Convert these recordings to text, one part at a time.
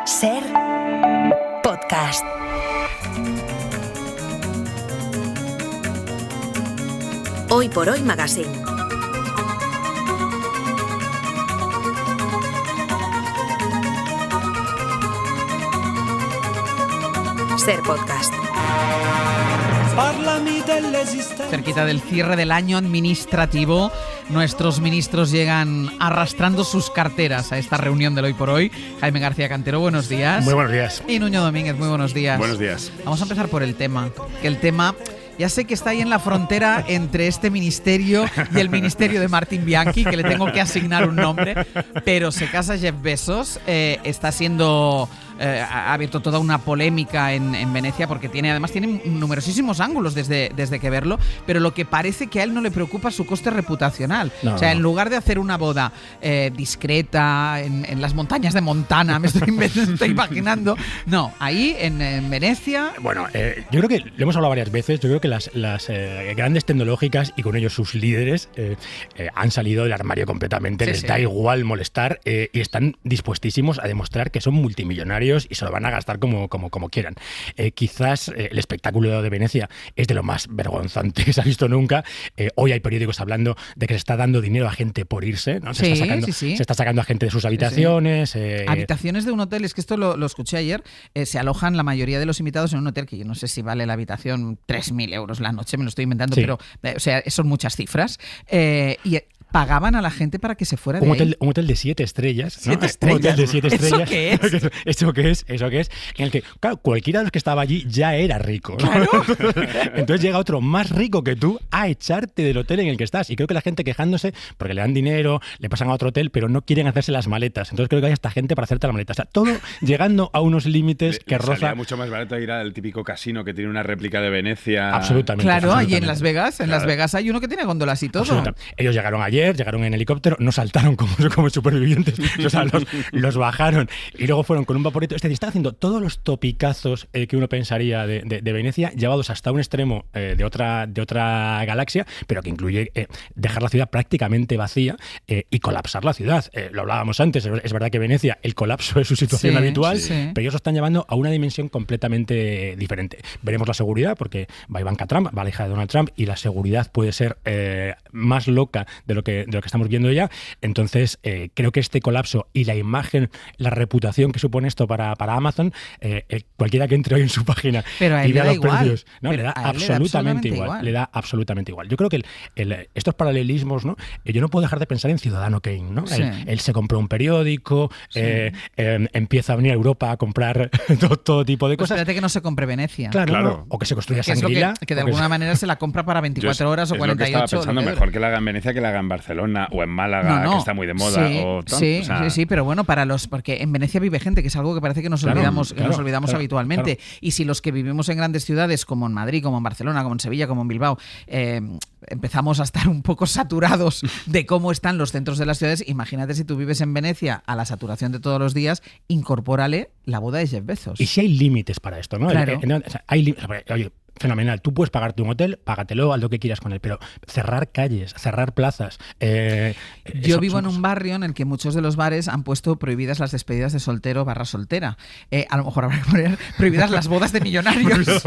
Ser podcast. Hoy por Hoy Magazine. Ser podcast. Cerquita del cierre del año administrativo, nuestros ministros llegan arrastrando sus carteras a esta reunión del Hoy por Hoy. Jaime García Cantero, buenos días. Muy buenos días. Y Nuño Domínguez, muy buenos días. Buenos días. Vamos a empezar por el tema. Que el tema, ya sé que está ahí en la frontera entre este ministerio y el ministerio de Martín Bianchi, que le tengo que asignar un nombre, pero se casa Jeff Bezos, está siendo... ha abierto toda una polémica en Venecia porque tiene numerosísimos ángulos desde que verlo, pero lo que parece que a él no le preocupa su coste reputacional. En lugar de hacer una boda discreta en las montañas de Montana, me estoy imaginando, no, ahí en Venecia... Bueno, yo creo que lo hemos hablado varias veces, yo creo que las grandes tecnológicas y con ellos sus líderes han salido del armario completamente, les da igual molestar y están dispuestísimos a demostrar que son multimillonarios y se lo van a gastar como quieran. Quizás el espectáculo de Venecia es de lo más vergonzante que se ha visto nunca. Hoy hay periódicos hablando de que se está dando dinero a gente por irse, ¿no? Se está sacando a gente de sus habitaciones. Habitaciones de un hotel, es que esto lo escuché ayer, se alojan la mayoría de los invitados en un hotel que yo no sé si vale la habitación 3.000 euros la noche, me lo estoy inventando, pero son muchas cifras. Y pagaban a la gente para que se fuera de ahí. Un hotel de 7 estrellas. ¿No? 7 estrellas. Un hotel de 7 estrellas. ¿Eso qué es? ¿Eso qué es? En el que, claro, cualquiera de los que estaba allí ya era rico, ¿no? Claro. Entonces llega otro más rico que tú a echarte del hotel en el que estás. Y creo que la gente quejándose porque le dan dinero, le pasan a otro hotel, pero no quieren hacerse las maletas. Entonces creo que hay esta gente para hacerte la maleta. O sea, todo llegando a unos límites que roza... Salía mucho más barato ir al típico casino que tiene una réplica de Venecia. Absolutamente. Claro, absolutamente. allí en Las Vegas. En Las Vegas hay uno que tiene góndolas y todo. Ellos llegaron ayer, llegaron en helicóptero, no saltaron como supervivientes, o sea, los bajaron y luego fueron con un vaporito. Es decir, están haciendo todos los topicazos que uno pensaría de Venecia, llevados hasta un extremo de otra galaxia, pero que incluye dejar la ciudad prácticamente vacía y colapsar la ciudad. Lo hablábamos antes, es verdad que Venecia, el colapso es su situación habitual, pero ellos lo están llevando a una dimensión completamente diferente. Veremos la seguridad, porque va Ivanka Trump, va la hija de Donald Trump, y la seguridad puede ser más loca de lo que estamos viendo ya. Entonces, creo que este colapso y la imagen, la reputación que supone esto para Amazon, cualquiera que entre hoy en su página y vea los precios, ¿no? Le da absolutamente igual. Le da absolutamente igual. Yo creo que estos paralelismos, ¿no? Yo no puedo dejar de pensar en Ciudadano Kane, ¿no? Sí. Él se compró un periódico, empieza a venir a Europa a comprar todo tipo de cosas. Espérate que no se compre Venecia. Claro. ¿No? O que se construya Shangri-La. Que de alguna manera se la compra para 24 horas o 48. Es lo que estaba pensando, mejor que la haga en Venecia que la haga en Barcelona o en Málaga, que está muy de moda. Sí, pero bueno, porque en Venecia vive gente, que es algo que parece que nos olvidamos habitualmente. Claro. Y si los que vivimos en grandes ciudades como en Madrid, como en Barcelona, como en Sevilla, como en Bilbao, empezamos a estar un poco saturados de cómo están los centros de las ciudades, imagínate si tú vives en Venecia a la saturación de todos los días, incorpórale la boda de Jeff Bezos. Y si hay límites para esto, ¿no? Claro. Oye, fenomenal. Tú puedes pagarte un hotel, págatelo, haz lo que quieras con él, pero cerrar calles, cerrar plazas... Yo vivo en un barrio en el que muchos de los bares han puesto prohibidas las despedidas de soltero / soltera. A lo mejor habrá que poner prohibidas las bodas de millonarios.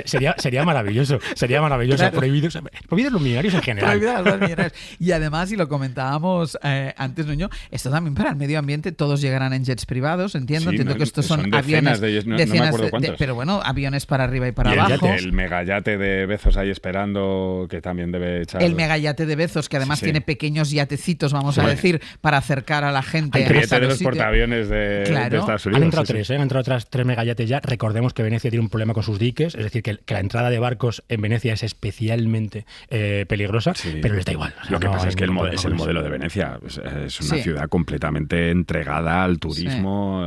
Sería maravilloso. Claro. Prohibidos los millonarios en general. Prohibidas los millonarios. Y además, y lo comentábamos antes, Nuño, esto también para el medio ambiente, todos llegarán en jets privados, entiendo que estos son aviones... no me acuerdo cuántos. Pero bueno, aviones para arriba y para abajo. El megayate de Bezos ahí esperando, que también debe echar... El megayate de Bezos, que además tiene pequeños yatecitos, vamos a decir, para acercar a la gente. El billete de los portaaviones de Estados Unidos. Han entrado otras 3 megayates ya. Recordemos que Venecia tiene un problema con sus diques, es decir, que la entrada de barcos en Venecia es especialmente peligrosa, pero les da igual. Lo que pasa es que es el modelo de Venecia. Es una ciudad completamente entregada al turismo.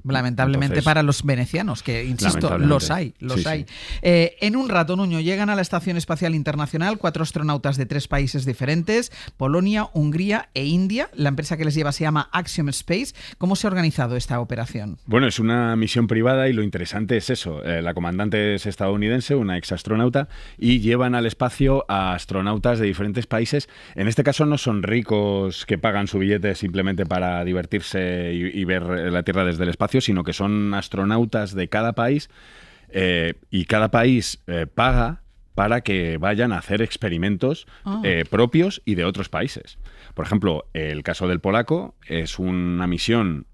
Lamentablemente para los venecianos, que insisto, los hay. En un rato, Nuño, llegan a la Estación Espacial Internacional 4 astronautas de 3 países diferentes, Polonia, Hungría e India. La empresa que les lleva se llama Axiom Space. ¿Cómo se ha organizado esta operación? Bueno, es una misión privada y lo interesante es eso. La comandante es estadounidense, una exastronauta, y llevan al espacio a astronautas de diferentes países. En este caso no son ricos que pagan su billete simplemente para divertirse y ver la Tierra desde el espacio, sino que son astronautas de cada país y cada país paga para que vayan a hacer experimentos propios y de otros países. Por ejemplo, el caso del polaco es una misión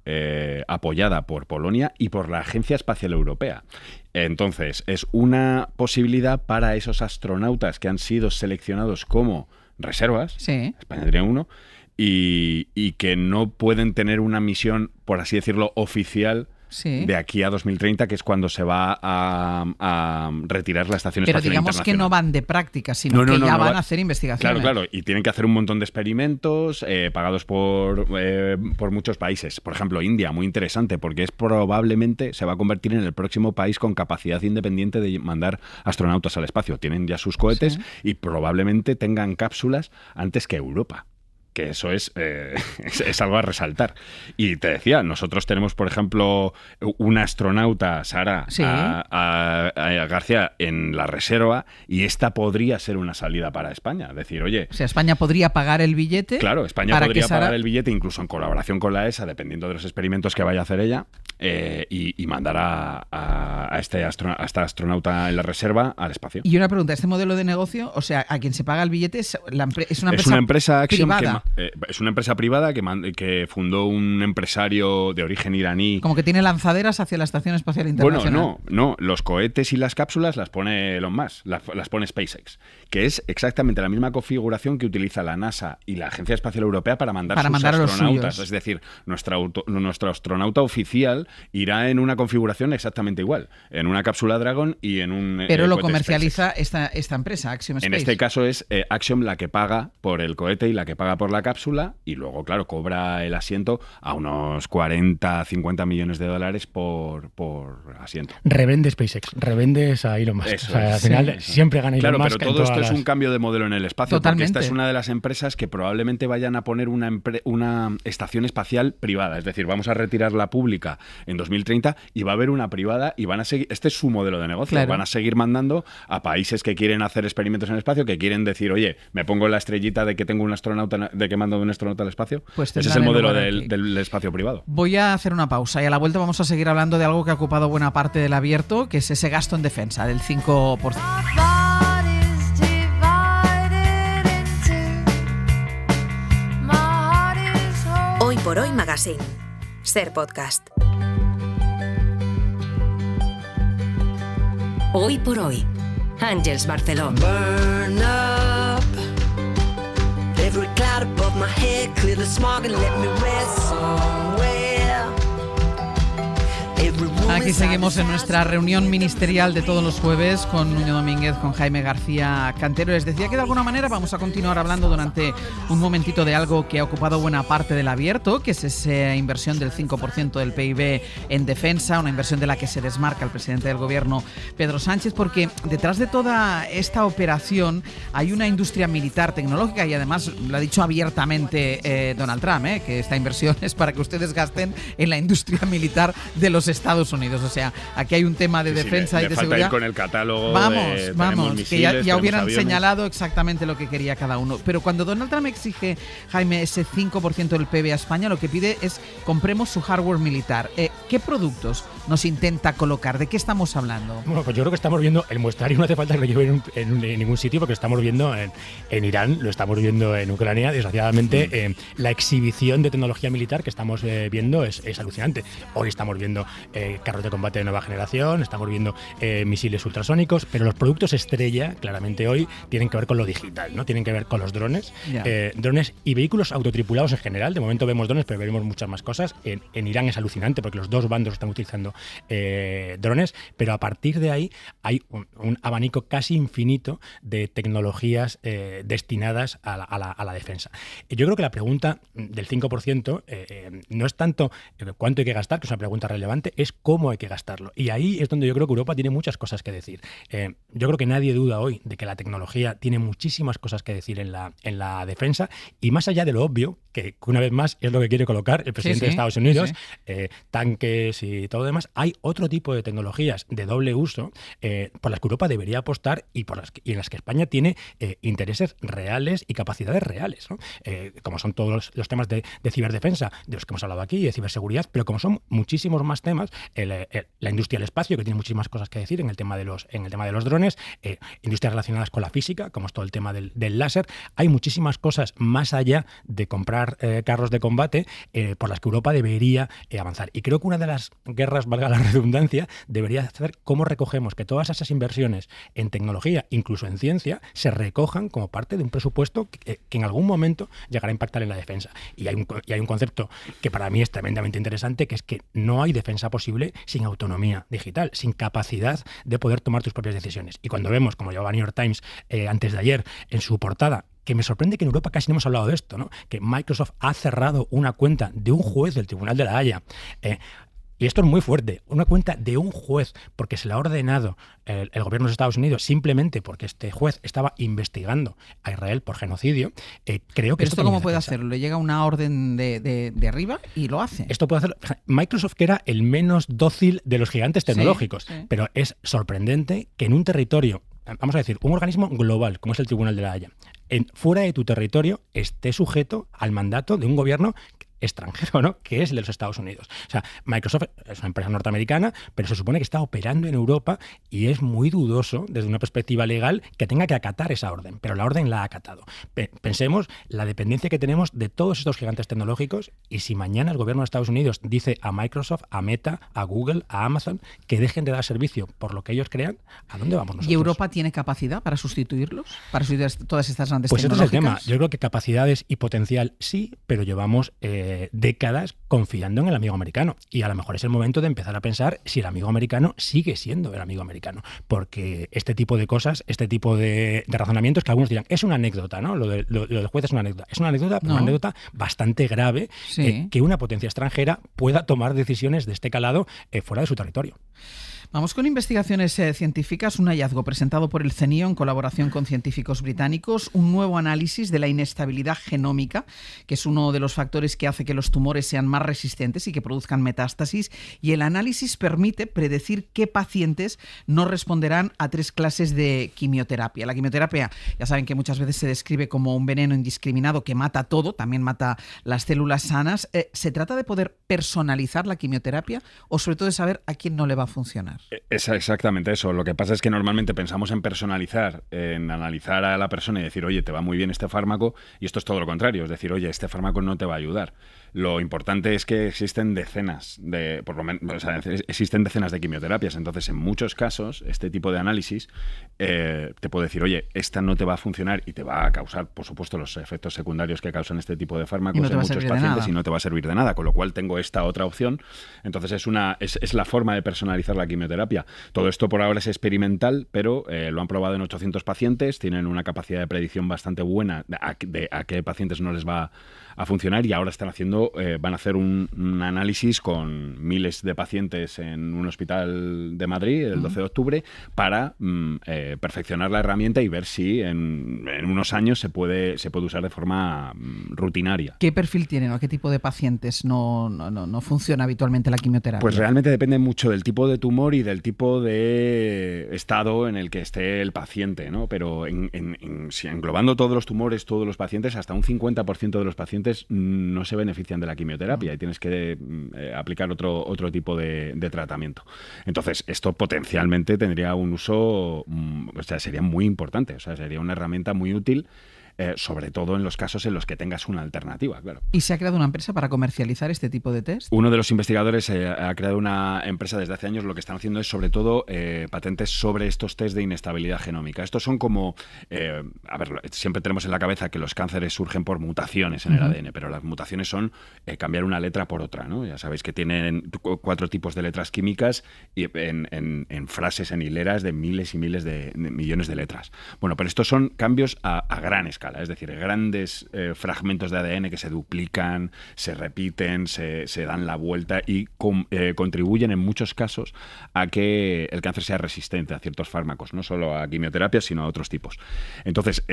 apoyada por Polonia y por la Agencia Espacial Europea. Entonces, es una posibilidad para esos astronautas que han sido seleccionados como reservas, Sí. España tenía uno, y que no pueden tener una misión, por así decirlo, oficial Sí. de aquí a 2030, que es cuando se va a retirar la Estación Pero Espacial digamos que no Internacional. van de práctica, sino que ya van a hacer investigaciones. Claro, y tienen que hacer un montón de experimentos pagados por muchos países. Por ejemplo, India, muy interesante, porque probablemente se va a convertir en el próximo país con capacidad independiente de mandar astronautas al espacio. Tienen ya sus cohetes y probablemente tengan cápsulas antes que Europa. Que eso es algo a resaltar. Y te decía, nosotros tenemos, por ejemplo, una astronauta, Sara García, en la reserva, y esta podría ser una salida para España. Decir, oye... O sea, España podría pagar el billete. Claro, España podría pagar el billete, incluso en colaboración con la ESA, dependiendo de los experimentos que vaya a hacer ella, y mandar a esta astronauta en la reserva al espacio. Y una pregunta, ¿este modelo de negocio, o sea, a quien se paga el billete es una empresa Axiom privada? Es una empresa privada que fundó un empresario de origen iraní. Como que tiene lanzaderas hacia la Estación Espacial Internacional. Bueno, no. Los cohetes y las cápsulas las pone Elon Musk, las pone SpaceX, que es exactamente la misma configuración que utiliza la NASA y la Agencia Espacial Europea para mandar sus a los astronautas. suyos. Es decir, nuestro astronauta oficial irá en una configuración exactamente igual, en una cápsula Dragon y en un Pero lo cohete comercializa SpaceX. esta empresa, Axiom Space. En este caso es Axiom la que paga por el cohete y la que paga por la cápsula, y luego, claro, cobra el asiento a unos 40-50 millones de dólares por asiento. Revende SpaceX, revendes a Elon Musk. Eso o sea, al es. final siempre gana Elon Claro, Musk. pero todo esto es un cambio de modelo en el espacio, Totalmente. porque esta es una de las empresas que probablemente vayan a poner una estación espacial privada. Es decir, vamos a retirar la pública en 2030 y va a haber una privada y van a seguir. Este es su modelo de negocio. Claro. Van a seguir mandando a países que quieren hacer experimentos en el espacio, que quieren decir, oye, me pongo la estrellita de que tengo un astronauta, de que mando un astronauta al espacio. Pues ese es tendrán el modelo lugar aquí. del espacio privado. Voy a hacer una pausa y a la vuelta vamos a seguir hablando de algo que ha ocupado buena parte del abierto, que es ese gasto en defensa del 5%. Hoy por Hoy Magazine. Ser Podcast. Hoy por Hoy. Àngels Barceló. Burn up every cloud above my head, clear the smog and let me rest somewhere. Aquí seguimos en nuestra reunión ministerial de todos los jueves con Nuño Domínguez, con Jaime García Cantero. Les decía que de alguna manera vamos a continuar hablando durante un momentito de algo que ha ocupado buena parte del abierto, que es esa inversión del 5% del PIB en defensa, una inversión de la que se desmarca el presidente del gobierno, Pedro Sánchez, porque detrás de toda esta operación hay una industria militar tecnológica y además lo ha dicho abiertamente Donald Trump, que esta inversión es para que ustedes gasten en la industria militar de los Estados Unidos. O sea, aquí hay un tema de defensa y de falta seguridad. Ir con el catálogo. Vamos, misiles, que ya tenemos hubieran aviones. señalado exactamente lo que quería cada uno. Pero cuando Donald Trump exige, Jaime, ese 5% del PIB a España, lo que pide es compremos su hardware militar. ¿Qué productos nos intenta colocar? ¿De qué estamos hablando? Bueno, pues yo creo que estamos viendo el muestrario, no hace falta que lo lleven en ningún sitio, porque estamos viendo en Irán, lo estamos viendo en Ucrania. Desgraciadamente, la exhibición de tecnología militar que estamos viendo es alucinante. Hoy estamos viendo carros de combate de nueva generación, estamos viendo misiles ultrasónicos, pero los productos estrella, claramente hoy, tienen que ver con lo digital, ¿no? Tienen que ver con los drones, drones y vehículos autotripulados en general. De momento vemos drones, pero veremos muchas más cosas. En Irán es alucinante porque los dos bandos están utilizando drones, pero a partir de ahí hay un abanico casi infinito de tecnologías destinadas a la defensa. Yo creo que la pregunta del 5% no es tanto cuánto hay que gastar, que es una pregunta relevante, es cómo cómo hay que gastarlo. Y ahí es donde yo creo que Europa tiene muchas cosas que decir. Yo creo que nadie duda hoy de que la tecnología tiene muchísimas cosas que decir en la defensa, y más allá de lo obvio, que una vez más es lo que quiere colocar el presidente de Estados Unidos, tanques y todo lo demás, hay otro tipo de tecnologías de doble uso por las que Europa debería apostar y en las que España tiene intereses reales y capacidades reales, ¿no? Como son todos los temas de ciberdefensa, de los que hemos hablado aquí, de ciberseguridad, pero como son muchísimos más temas, la industria del espacio, que tiene muchísimas cosas que decir en el tema de los drones, industrias relacionadas con la física, como es todo el tema del láser. Hay muchísimas cosas más allá de comprar carros de combate por las que Europa debería avanzar. Y creo que una de las guerras, valga la redundancia, debería ser cómo recogemos que todas esas inversiones en tecnología, incluso en ciencia, se recojan como parte de un presupuesto que en algún momento llegará a impactar en la defensa. Y hay un concepto que para mí es tremendamente interesante, que es que no hay defensa posible sin autonomía digital, sin capacidad de poder tomar tus propias decisiones. Y cuando vemos, como llevaba New York Times antes de ayer en su portada, que me sorprende que en Europa casi no hemos hablado de esto, ¿no? Que Microsoft ha cerrado una cuenta de un juez del Tribunal de la Haya. Y esto es muy fuerte, una cuenta de un juez, porque se le ha ordenado el gobierno de Estados Unidos simplemente porque este juez estaba investigando a Israel por genocidio. Creo que ¿Pero esto cómo puede hacerlo? ¿Le llega una orden de arriba y lo hace? Esto puede hacerlo. Microsoft, que era el menos dócil de los gigantes tecnológicos, pero es sorprendente que en un territorio, vamos a decir, un organismo global como es el Tribunal de la Haya, fuera de tu territorio esté sujeto al mandato de un gobierno extranjero, ¿no? Que es el de los Estados Unidos. O sea, Microsoft es una empresa norteamericana, pero se supone que está operando en Europa y es muy dudoso desde una perspectiva legal que tenga que acatar esa orden, pero la orden la ha acatado. Pensemos la dependencia que tenemos de todos estos gigantes tecnológicos, y si mañana el gobierno de Estados Unidos dice a Microsoft, a Meta, a Google, a Amazon que dejen de dar servicio por lo que ellos crean, ¿a dónde vamos nosotros? ¿Y Europa tiene capacidad para sustituirlos? ¿Para sustituir todas estas grandes pues tecnológicas? Pues este es el tema. Yo creo que capacidades y potencial sí, pero llevamos décadas confiando en el amigo americano, y a lo mejor es el momento de empezar a pensar si el amigo americano sigue siendo el amigo americano, porque este tipo de cosas, este tipo de razonamientos que algunos dirán, es una anécdota, ¿no? Lo del juez es una anécdota, pero una anécdota bastante grave, que una potencia extranjera pueda tomar decisiones de este calado fuera de su territorio. Vamos con investigaciones científicas, un hallazgo presentado por el CNIO en colaboración con científicos británicos, un nuevo análisis de la inestabilidad genómica, que es uno de los factores que hace que los tumores sean más resistentes y que produzcan metástasis, y el análisis permite predecir qué pacientes no responderán a 3 clases de quimioterapia. La quimioterapia, ya saben que muchas veces se describe como un veneno indiscriminado que mata todo, también mata las células sanas. ¿Se trata de poder personalizar la quimioterapia o sobre todo de saber a quién no le va a funcionar? Es exactamente eso. Lo que pasa es que normalmente pensamos en personalizar, en analizar a la persona y decir, oye, te va muy bien este fármaco, y esto es todo lo contrario, es decir, oye, este fármaco no te va a ayudar. Lo importante es que existen decenas de quimioterapias, entonces en muchos casos este tipo de análisis te puede decir, oye, esta no te va a funcionar y te va a causar, por supuesto, los efectos secundarios que causan este tipo de fármacos en muchos pacientes y no te va a servir de nada, con lo cual tengo esta otra opción. Entonces es la forma de personalizar la quimioterapia. Todo esto por ahora es experimental, pero lo han probado en 800 pacientes, tienen una capacidad de predicción bastante buena de a qué pacientes no les va a funcionar, y ahora van a hacer un análisis con miles de pacientes en un hospital de Madrid el 12 de octubre para perfeccionar la herramienta y ver si en unos años se puede usar de forma rutinaria. ¿Qué perfil tienen o qué tipo de pacientes no funciona habitualmente la quimioterapia? Pues realmente depende mucho del tipo de tumor y del tipo de estado en el que esté el paciente, ¿no? Pero si englobando todos los tumores, todos los pacientes, hasta un 50% de los pacientes no se benefician de la quimioterapia y tienes que aplicar otro tipo de tratamiento. Entonces, esto potencialmente tendría un uso, sería muy importante, sería una herramienta muy útil, sobre todo en los casos en los que tengas una alternativa, claro. ¿Y se ha creado una empresa para comercializar este tipo de test? Uno de los investigadores ha creado una empresa desde hace años. Lo que están haciendo es, sobre todo, patentes sobre estos test de inestabilidad genómica. Estos son como... siempre tenemos en la cabeza que los cánceres surgen por mutaciones en el ADN, pero las mutaciones son cambiar una letra por otra, ¿no? Ya sabéis que tienen 4 tipos de letras químicas y en frases, en hileras de miles y miles de millones de letras. Bueno, pero estos son cambios a gran escala. escala, es decir, grandes fragmentos de ADN que se duplican, se repiten, se dan la vuelta y contribuyen en muchos casos a que el cáncer sea resistente a ciertos fármacos, no solo a quimioterapia, sino a otros tipos. Entonces,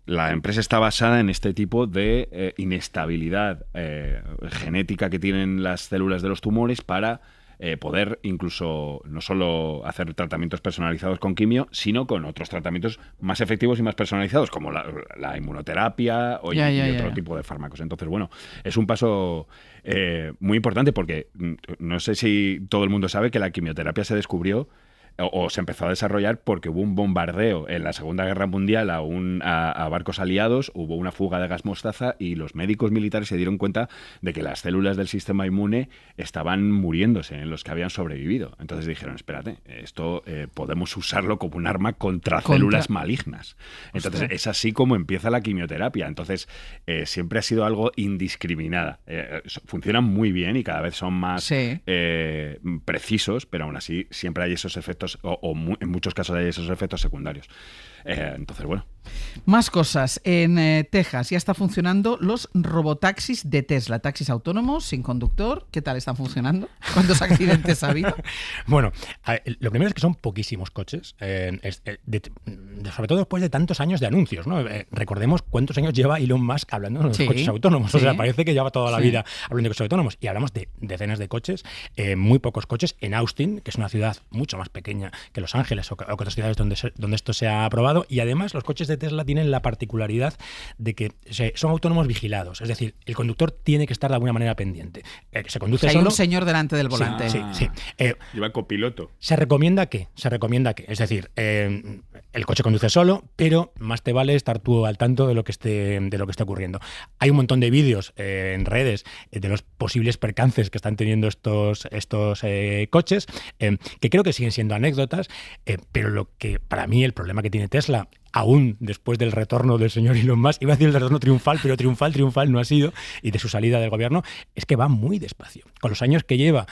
la empresa está basada en este tipo de inestabilidad genética que tienen las células de los tumores para poder incluso no solo hacer tratamientos personalizados con quimio, sino con otros tratamientos más efectivos y más personalizados, como la inmunoterapia y otro tipo de fármacos. Entonces, bueno, es un paso muy importante porque no sé si todo el mundo sabe que la quimioterapia se descubrió o se empezó a desarrollar porque hubo un bombardeo en la Segunda Guerra Mundial a barcos aliados, hubo una fuga de gas mostaza y los médicos militares se dieron cuenta de que las células del sistema inmune estaban muriéndose en los que habían sobrevivido. Entonces dijeron, espérate, esto podemos usarlo como un arma contra células malignas. Entonces es así como empieza la quimioterapia. Entonces siempre ha sido algo indiscriminada. Funcionan muy bien y cada vez son más precisos, pero aún así siempre hay esos efectos en muchos casos hay esos efectos secundarios. Entonces, bueno. Más cosas. En Texas ya está funcionando los robotaxis de Tesla, taxis autónomos, sin conductor. ¿Qué tal están funcionando? ¿Cuántos accidentes ha habido? Bueno, lo primero es que son poquísimos coches, sobre todo después de tantos años de anuncios, ¿no? Recordemos cuántos años lleva Elon Musk hablando de los coches autónomos. O sea, parece que lleva toda la vida hablando de coches autónomos. Y hablamos de decenas de coches, muy pocos coches. En Austin, que es una ciudad mucho más pequeña que Los Ángeles o que otras ciudades donde esto se ha aprobado. Y además los coches de Tesla tienen la particularidad de que son autónomos vigilados. Es decir, el conductor tiene que estar de alguna manera pendiente. Se conduce solo. Hay un señor delante del volante. Sí. Lleva copiloto. Se recomienda que, es decir, el coche conduce solo, pero más te vale estar tú al tanto de lo que esté ocurriendo. Hay un montón de vídeos en redes de los posibles percances que están teniendo estos coches, que creo que siguen siendo anécdotas, pero lo que para mí el problema que tiene Tesla, aún después del retorno del señor Elon Musk, iba a decir el retorno triunfal, pero triunfal no ha sido, y de su salida del gobierno, es que va muy despacio. Con los años que lleva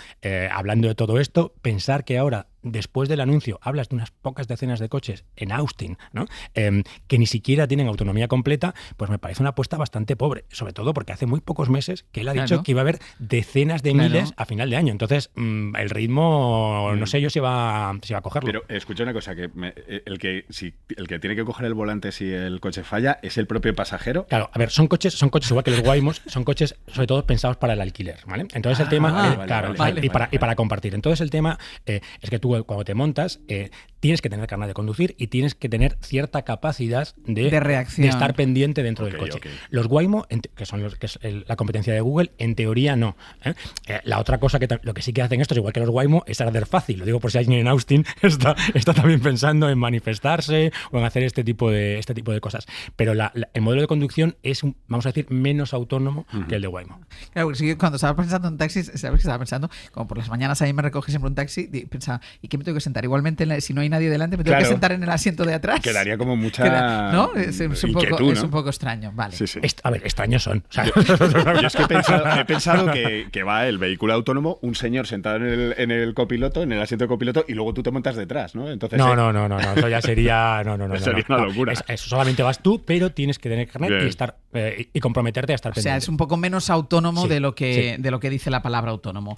hablando de todo esto, pensar que ahora, después del anuncio, hablas de unas pocas decenas de coches en Austin, ¿no? Que ni siquiera tienen autonomía completa, pues me parece una apuesta bastante pobre, sobre todo porque hace muy pocos meses que él ha dicho que iba a haber decenas de miles a final de año. Entonces, el ritmo, no sé yo si va a cogerlo. Pero escucha una cosa, que el que tiene que coger el volante si el coche falla es el propio pasajero. Claro, a ver, son coches igual que los Waymos, son coches sobre todo pensados para el alquiler, ¿vale? Entonces el tema, y para compartir. Entonces el tema es que tú cuando te montas tienes que tener carnet de conducir y tienes que tener cierta capacidad de reacción, de estar pendiente dentro del coche. Los Waymo, que son la competencia de Google, en teoría no. La otra cosa lo que sí que hacen estos, igual que los Waymo, es arder fácil. Lo digo por si alguien en Austin está también pensando en manifestarse o en hacer este tipo de cosas. Pero el modelo de conducción es, vamos a decir, menos autónomo que el de Waymo. Claro, porque sí, cuando estaba pensando en taxis, ¿sabes qué estaba pensando? Como por las mañanas ahí me recoge siempre un taxi y pensaba, ¿y qué me tengo que sentar? Igualmente, si no hay nadie delante, me tengo que sentar en el asiento de atrás. Quedaría como mucha ¿no? Es un poco extraño. Vale. Sí. A ver, extraños son. O sea, yo es que he pensado que va el vehículo autónomo, un señor sentado en el copiloto, en el asiento de copiloto, y luego tú te montas detrás, ¿no? Entonces, no, eso ya sería... No, sería una locura. Eso solamente vas tú, pero tienes que tener carnet y estar y comprometerte a estar pendiente. O sea, es un poco menos autónomo de lo que dice la palabra autónomo.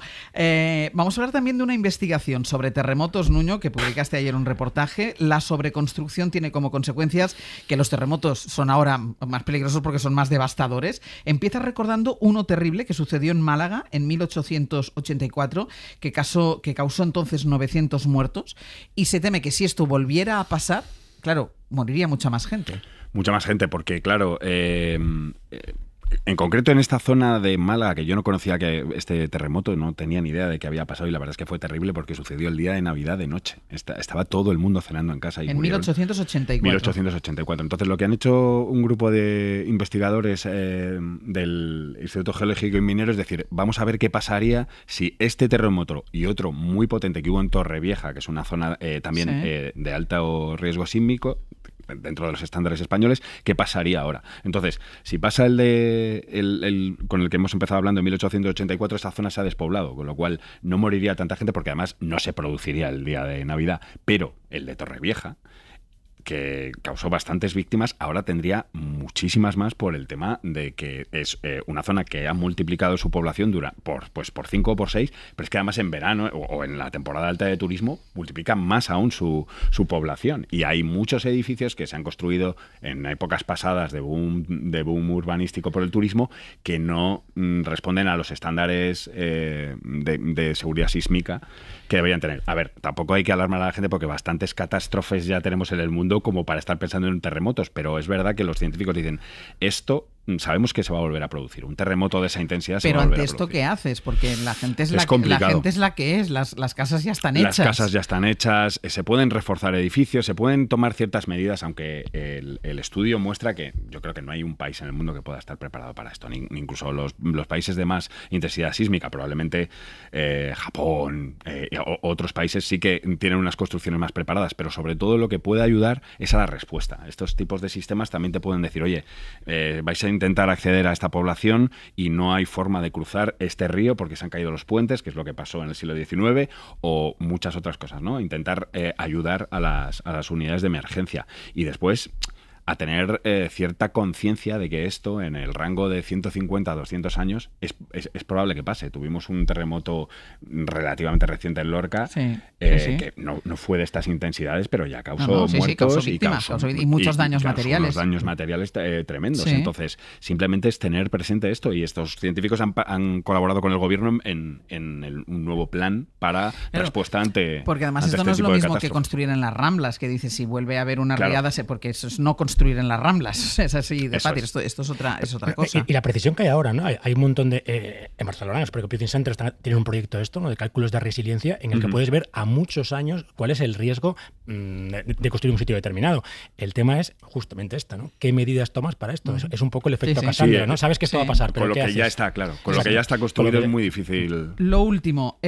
Vamos a hablar también de una investigación sobre terremotos, Nuño, que publicaste ayer un reportaje. La sobreconstrucción tiene como consecuencias que los terremotos son ahora más peligrosos porque son más devastadores. Empieza recordando uno terrible que sucedió en Málaga en 1884, que causó entonces 900 muertos, y se teme que si esto volviera a pasar, claro, moriría mucha más gente. Mucha más gente, porque claro, en concreto en esta zona de Málaga, que yo no conocía que este terremoto, no tenía ni idea de que había pasado, y la verdad es que fue terrible porque sucedió el día de Navidad de noche. Estaba todo el mundo cenando en casa. Y en murieron. 1884. Entonces lo que han hecho un grupo de investigadores del Instituto Geológico y Minero es decir, vamos a ver qué pasaría si este terremoto y otro muy potente que hubo en Torrevieja, que es una zona también de alto riesgo sísmico, dentro de los estándares españoles, ¿qué pasaría ahora? Entonces, si pasa el con el que hemos empezado hablando en 1884, esa zona se ha despoblado, con lo cual no moriría tanta gente porque además no se produciría el día de Navidad, pero el de Torrevieja que causó bastantes víctimas, ahora tendría muchísimas más por el tema de que es una zona que ha multiplicado su población por 5 o por 6, pero es que además en verano o en la temporada alta de turismo multiplica más aún su población. Y hay muchos edificios que se han construido en épocas pasadas de boom urbanístico por el turismo que no responden a los estándares de seguridad sísmica que deberían tener. A ver, tampoco hay que alarmar a la gente porque bastantes catástrofes ya tenemos en el mundo como para estar pensando en terremotos, pero es verdad que los científicos dicen esto sabemos que se va a volver a producir. Un terremoto de esa intensidad se va a volver a producir. Pero ante esto, ¿qué haces? Porque la gente es la que es. Las casas ya están hechas. Las casas ya están hechas. Se pueden reforzar edificios, se pueden tomar ciertas medidas, aunque el estudio muestra que yo creo que no hay un país en el mundo que pueda estar preparado para esto. Ni incluso los países de más intensidad sísmica, probablemente Japón, otros países sí que tienen unas construcciones más preparadas, pero sobre todo lo que puede ayudar es a la respuesta. Estos tipos de sistemas también te pueden decir, oye, vais a intentar acceder a esta población y no hay forma de cruzar este río porque se han caído los puentes, que es lo que pasó en el siglo XIX, o muchas otras cosas, ¿no? Intentar ayudar a las unidades de emergencia. Y después a tener cierta conciencia de que esto, en el rango de 150 a 200 años, es probable que pase. Tuvimos un terremoto relativamente reciente en Lorca, que no fue de estas intensidades, pero ya causó muertos, causó víctimas, y muchos daños materiales. Unos daños materiales tremendos. Sí. Entonces, simplemente es tener presente esto, y estos científicos han colaborado con el gobierno en un nuevo plan para respuesta ante porque además ante esto no es lo mismo que construir en las Ramblas, que dices, si vuelve a haber una riada, porque eso es no construir en las Ramblas, es así de fácil. Esto es otra cosa. Y la precisión que hay ahora, ¿no? Hay un montón de en Barcelona, los Computing Centers tienen un proyecto de cálculos de resiliencia en el que puedes ver a muchos años cuál es el riesgo de construir un sitio determinado. El tema es justamente esta, ¿no? ¿Qué medidas tomas para esto? Es un poco el efecto Cassandra, ¿no? Sabes que esto va a pasar, pero con lo ¿qué que haces? ya está, claro. Con lo que ya está construido es muy difícil. Lo último,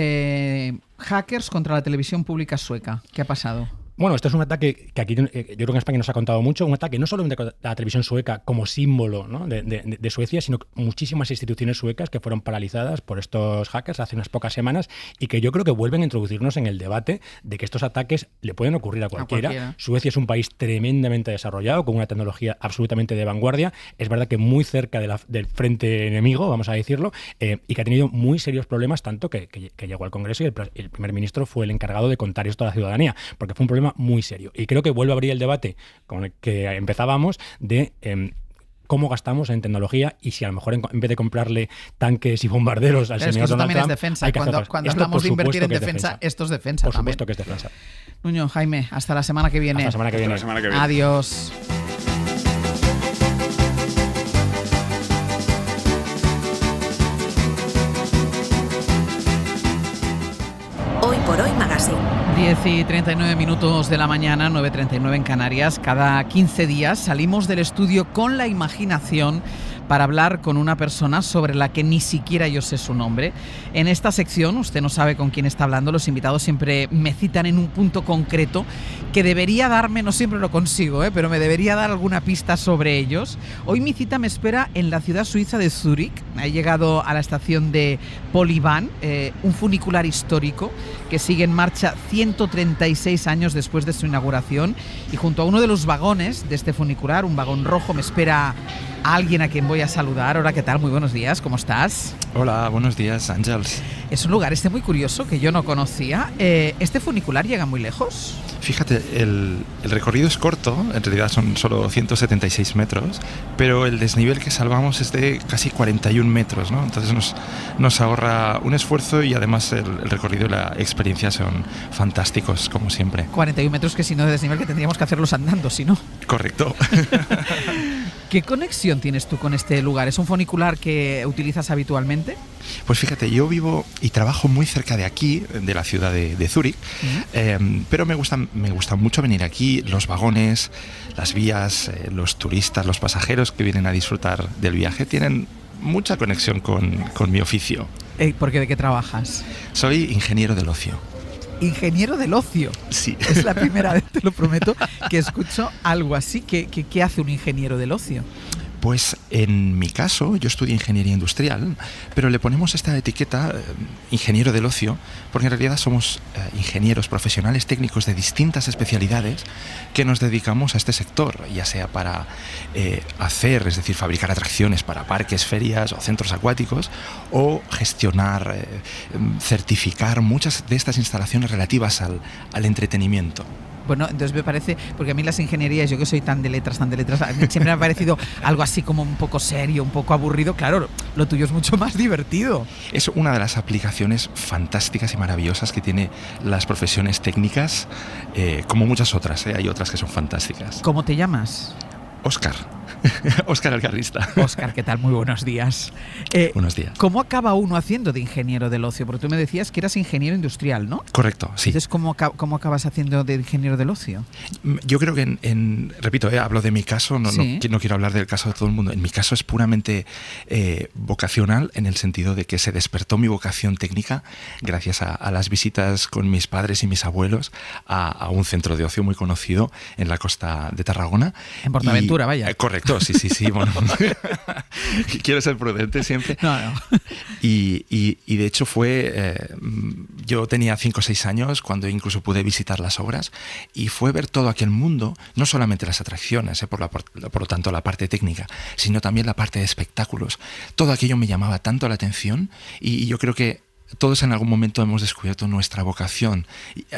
hackers contra la televisión pública sueca. ¿Qué ha pasado? Bueno, esto es un ataque que aquí yo creo que en España nos ha contado mucho, un ataque no solamente a la televisión sueca como símbolo, ¿no? de Suecia, sino muchísimas instituciones suecas que fueron paralizadas por estos hackers hace unas pocas semanas y que yo creo que vuelven a introducirnos en el debate de que estos ataques le pueden ocurrir a cualquiera. Suecia es un país tremendamente desarrollado, con una tecnología absolutamente de vanguardia, es verdad que muy cerca del frente enemigo, vamos a decirlo, y que ha tenido muy serios problemas, tanto que llegó al Congreso y el primer ministro fue el encargado de contar esto a la ciudadanía, porque fue un problema muy serio. Y creo que vuelve a abrir el debate con el que empezábamos de cómo gastamos en tecnología y si a lo mejor en vez de comprarle tanques y bombarderos al señor Donald Trump, defensa. hay que cuando hablamos de invertir en defensa, esto es defensa. Por supuesto que es defensa. Nuño, Jaime, hasta la semana que viene. Hasta la semana que viene. Adiós. Hoy por Hoy Magazine. 10:39 de la mañana, 9:39 en Canarias. Cada 15 días salimos del estudio con la imaginación para hablar con una persona sobre la que ni siquiera yo sé su nombre. En esta sección, usted no sabe con quién está hablando, los invitados siempre me citan en un punto concreto que debería darme, no siempre lo consigo, pero me debería dar alguna pista sobre ellos. Hoy mi cita me espera en la ciudad suiza de Zúrich. He llegado a la estación de Polybahn, un funicular histórico que sigue en marcha 136 años después de su inauguración, y junto a uno de los vagones de este funicular, un vagón rojo, me espera alguien a quien voy a saludar. Hola, ¿qué tal? Muy buenos días, ¿cómo estás? Hola, buenos días, Ángels. Es un lugar muy curioso que yo no conocía. ¿Este funicular llega muy lejos? Fíjate, el recorrido es corto, en realidad son solo 176 metros, pero el desnivel que salvamos es de casi 41 metros, ¿no? Entonces nos ahorra un esfuerzo y además el recorrido y la experiencia son fantásticos, como siempre. 41 metros que si no de desnivel que tendríamos que hacerlos andando, si no. Correcto. ¿Qué conexión tienes tú con este lugar? ¿Es un funicular que utilizas habitualmente? Pues fíjate, yo vivo y trabajo muy cerca de aquí, de la ciudad de Zúrich, pero me gusta mucho venir aquí, los vagones, las vías, los turistas, los pasajeros que vienen a disfrutar del viaje tienen mucha conexión con mi oficio. ¿Por qué? ¿De qué trabajas? Soy ingeniero del ocio. Ingeniero del ocio. Sí. Es la primera vez, te lo prometo, que escucho algo así. ¿Qué hace un ingeniero del ocio? Pues En mi caso, yo estudié ingeniería industrial, pero le ponemos esta etiqueta ingeniero del ocio, porque en realidad somos ingenieros profesionales técnicos de distintas especialidades que nos dedicamos a este sector, ya sea para hacer, es decir, fabricar atracciones para parques, ferias o centros acuáticos, o gestionar, certificar muchas de estas instalaciones relativas al entretenimiento. Bueno, entonces me parece, porque a mí las ingenierías, yo que soy tan de letras, a mí siempre me ha parecido algo así como un poco serio, un poco aburrido. Claro, lo tuyo es mucho más divertido. Es una de las aplicaciones fantásticas y maravillosas que tiene las profesiones técnicas, como muchas otras, hay otras que son fantásticas. ¿Cómo te llamas? Óscar. Óscar Alcarrista. Óscar, ¿qué tal? Muy buenos días. Buenos días. ¿Cómo acaba uno haciendo de ingeniero del ocio? Porque tú me decías que eras ingeniero industrial, ¿no? Correcto, sí. Entonces, ¿cómo acabas haciendo de ingeniero del ocio? Yo creo que, repito, hablo de mi caso, no quiero hablar del caso de todo el mundo. En mi caso es puramente vocacional, en el sentido de que se despertó mi vocación técnica gracias a las visitas con mis padres y mis abuelos a un centro de ocio muy conocido en la costa de Tarragona. En Portaventura, vaya. Correcto, sí, bueno. Quiero ser prudente siempre. No. Y de hecho yo tenía 5 o 6 años cuando incluso pude visitar las obras, y fue ver todo aquel mundo, no solamente las atracciones, por lo tanto la parte técnica, sino también la parte de espectáculos. Todo aquello me llamaba tanto la atención, y yo creo que todos en algún momento hemos descubierto nuestra vocación.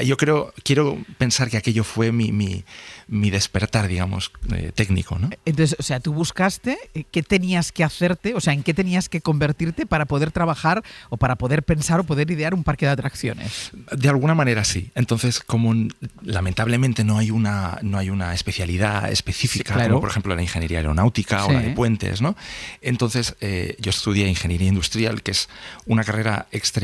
Yo quiero pensar que aquello fue mi despertar, digamos, técnico, ¿no? Entonces, o sea, tú buscaste qué tenías que hacerte, o sea, en qué tenías que convertirte para poder trabajar o para poder pensar o poder idear un parque de atracciones. De alguna manera sí. Entonces, como lamentablemente no hay una especialidad específica, sí, claro, como por ejemplo la ingeniería aeronáutica, sí, o la de puentes, ¿no? Entonces, yo estudié ingeniería industrial, que es una carrera extremadamente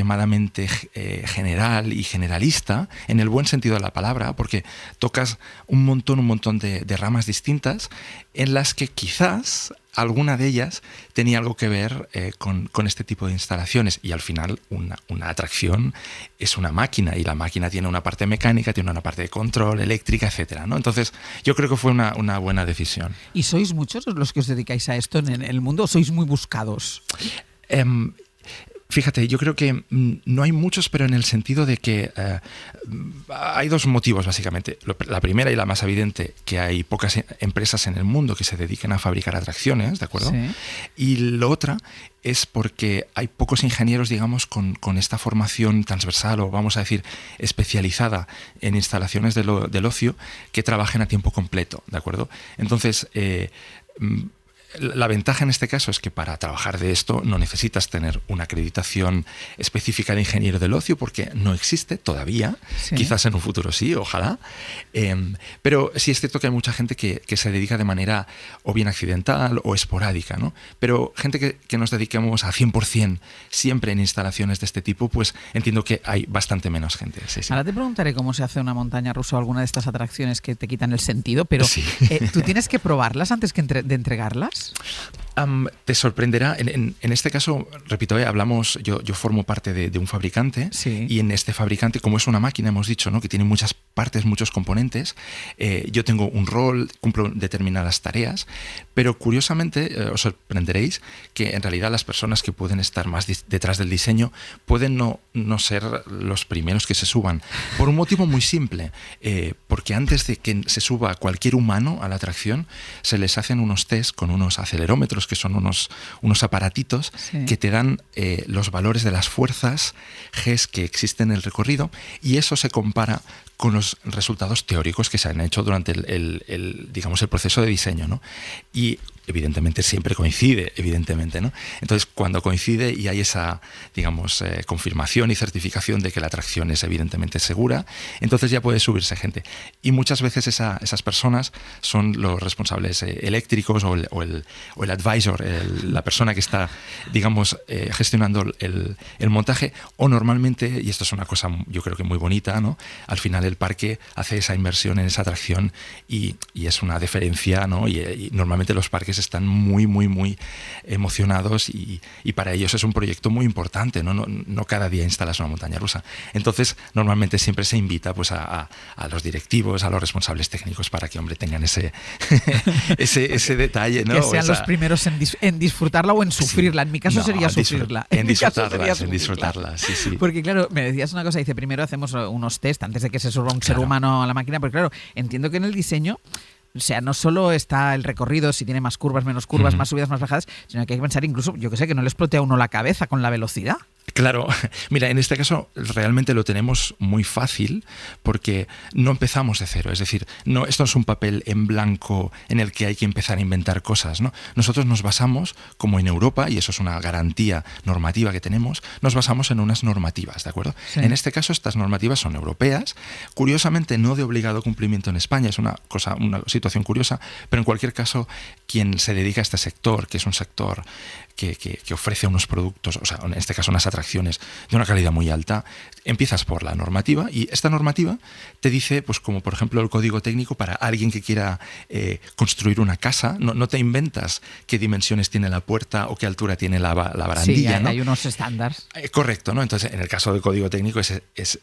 general y generalista, en el buen sentido de la palabra, porque tocas un montón de ramas distintas, en las que quizás alguna de ellas tenía algo que ver con este tipo de instalaciones. Y al final una atracción es una máquina, y la máquina tiene una parte mecánica, tiene una parte de control, eléctrica, etcétera, ¿no? Entonces yo creo que fue una buena decisión. ¿Y sois muchos los que os dedicáis a esto en el mundo, o sois muy buscados? Fíjate, yo creo que no hay muchos, pero en el sentido de que hay dos motivos, básicamente. La primera y la más evidente, que hay pocas empresas en el mundo que se dediquen a fabricar atracciones, ¿de acuerdo? Sí. Y la otra es porque hay pocos ingenieros, digamos, con esta formación transversal, o vamos a decir especializada en instalaciones del ocio, que trabajen a tiempo completo, ¿de acuerdo? Entonces, la ventaja en este caso es que para trabajar de esto no necesitas tener una acreditación específica de ingeniero del ocio, porque no existe todavía. Sí. Quizás en un futuro sí, ojalá. Pero sí es cierto que hay mucha gente que se dedica de manera o bien accidental o esporádica, ¿no? Pero gente que nos dediquemos a 100% siempre en instalaciones de este tipo, pues entiendo que hay bastante menos gente. Sí. Ahora te preguntaré cómo se hace una montaña rusa o alguna de estas atracciones que te quitan el sentido, pero sí. ¿Tú tienes que probarlas antes de entregarlas? Te sorprenderá. En este caso, repito, hablamos, yo formo parte de un fabricante, sí, y en este fabricante, como es una máquina, hemos dicho, ¿no?, que tiene muchas partes, muchos componentes, yo tengo un rol, cumplo determinadas tareas, pero curiosamente os sorprenderéis que en realidad las personas que pueden estar más detrás del diseño pueden no ser los primeros que se suban, por un motivo muy simple, porque antes de que se suba cualquier humano a la atracción, se les hacen unos test con unos acelerómetros, que son unos aparatitos, sí, que te dan los valores de las fuerzas Gs que existen en el recorrido, y eso se compara con los resultados teóricos que se han hecho durante digamos, el proceso de diseño, ¿no? Y evidentemente siempre coincide, evidentemente, ¿no? Entonces, cuando coincide y hay esa, digamos, confirmación y certificación de que la atracción es evidentemente segura, entonces ya puede subirse gente. Y muchas veces esas personas son los responsables eléctricos o el advisor, la persona que está, digamos, gestionando el montaje, o normalmente, y esto es una cosa yo creo que muy bonita, ¿no?, al final final el parque hace esa inversión en esa atracción y es una deferencia, ¿no? Y normalmente los parques están muy, muy, muy emocionados y para ellos es un proyecto muy importante, ¿no? No cada día instalas una montaña rusa. Entonces, normalmente siempre se invita pues, a los directivos, a los responsables técnicos para que, hombre, tengan ese detalle, ¿no? Que sean los primeros en disfrutarla o en sufrirla. En mi caso sería sufrirla. En disfrutarla, sí. Porque claro, me decías una cosa, dice, primero hacemos unos test antes de que se suba un ser humano a la máquina, porque claro, entiendo que en el diseño, o sea, no solo está el recorrido, si tiene más curvas, menos curvas, más subidas, más bajadas, sino que hay que pensar incluso, yo que sé, que no le explote a uno la cabeza con la velocidad. Claro, mira, en este caso realmente lo tenemos muy fácil porque no empezamos de cero, es decir, esto no es un papel en blanco en el que hay que empezar a inventar cosas, ¿no? Nosotros nos basamos, como en Europa, y eso es una garantía normativa que tenemos, nos basamos en unas normativas, ¿de acuerdo? Sí. En este caso estas normativas son europeas, curiosamente no de obligado cumplimiento en España, es una situación curiosa, pero en cualquier caso quien se dedica a este sector, que es un sector que ofrece unos productos, o sea, en este caso unas atracciones de una calidad muy alta, empiezas por la normativa y esta normativa te dice, pues como por ejemplo el código técnico para alguien que quiera construir una casa, no te inventas qué dimensiones tiene la puerta o qué altura tiene la barandilla, sí, ¿no? Hay unos estándares. Correcto, ¿no? Entonces, en el caso del código técnico es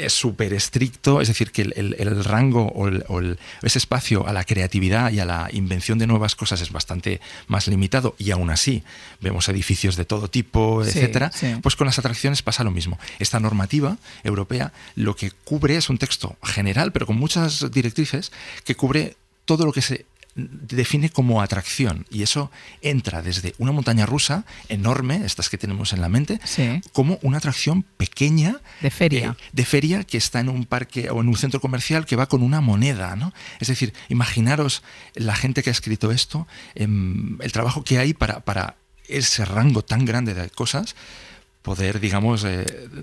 súper estricto, es decir, que el rango o ese espacio a la creatividad y a la invención de nuevas cosas es bastante más limitado y aún así vemos edificios de todo tipo, etcétera. Sí. Pues con las atracciones pasa lo mismo. Esta normativa europea lo que cubre es un texto general, pero con muchas directrices, que cubre todo lo que se define como atracción, y eso entra desde una montaña rusa enorme, estas que tenemos en la mente, como una atracción pequeña de feria que está en un parque o en un centro comercial que va con una moneda, ¿no? Es decir, imaginaros la gente que ha escrito esto, el trabajo que hay para ese rango tan grande de cosas, poder, digamos,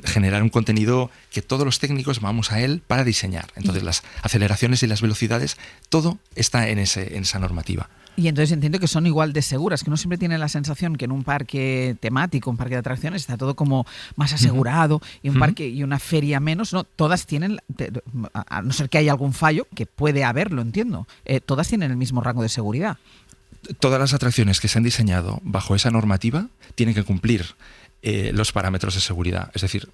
generar un contenido que todos los técnicos vamos a él para diseñar. Entonces, las aceleraciones y las velocidades, todo está en esa normativa. Y entonces entiendo que son igual de seguras, que uno siempre tiene la sensación que en un parque temático, un parque de atracciones, está todo como más asegurado, y un parque y una feria menos, no, todas tienen, a no ser que haya algún fallo, que puede haberlo, entiendo, todas tienen el mismo rango de seguridad. Todas las atracciones que se han diseñado bajo esa normativa tienen que cumplir los parámetros de seguridad. Es decir,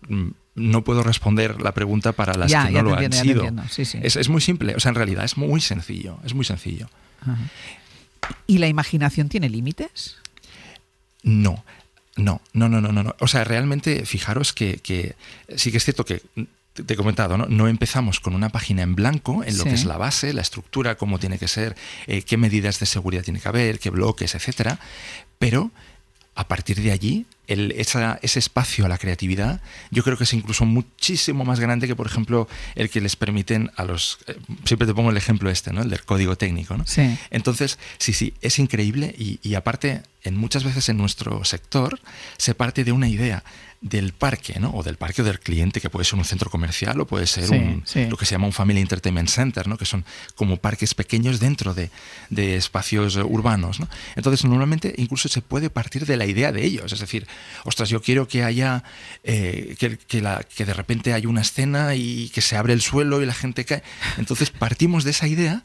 no puedo responder la pregunta para las que no lo han sido. Sí. Es muy simple, o sea, en realidad es muy sencillo, Ajá. ¿Y la imaginación tiene límites? No. O sea, realmente fijaros que sí que es cierto que te he comentado, ¿no? No empezamos con una página en blanco en lo que es la base, la estructura, cómo tiene que ser, qué medidas de seguridad tiene que haber, qué bloques, etcétera, pero a partir de allí, ese espacio a la creatividad, yo creo que es incluso muchísimo más grande que, por ejemplo, el que les permiten a los... siempre te pongo el ejemplo ¿no? El del código técnico, ¿no? Sí. Entonces, sí, es increíble y aparte, muchas veces en nuestro sector se parte de una idea del parque, ¿no? O del parque o del cliente, que puede ser un centro comercial o puede ser lo que se llama un Family Entertainment Center, ¿no? Que son como parques pequeños dentro de espacios urbanos, ¿no? Entonces, normalmente incluso se puede partir de la idea de ellos, es decir, ostras, yo quiero que haya que de repente hay una escena y que se abre el suelo y la gente cae. Entonces partimos de esa idea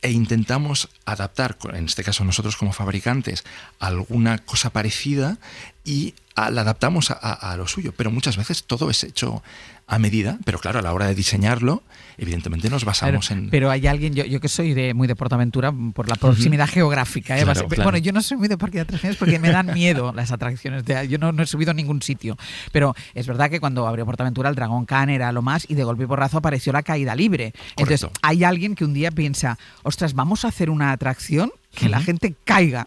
e intentamos adaptar, en este caso nosotros como fabricantes, alguna cosa parecida y la adaptamos a lo suyo, pero muchas veces todo es hecho a medida, pero claro, a la hora de diseñarlo, evidentemente nos basamos en... Pero hay alguien, yo que soy muy de PortAventura por la proximidad geográfica, Claro. Bueno, yo no soy muy de parque de atracciones porque me dan miedo las atracciones, yo no he subido a ningún sitio, pero es verdad que cuando abrió PortAventura el Dragon Khan era lo más y de golpe y porrazo apareció la caída libre. Entonces hay alguien que un día piensa, ostras, vamos a hacer una atracción que la gente caiga.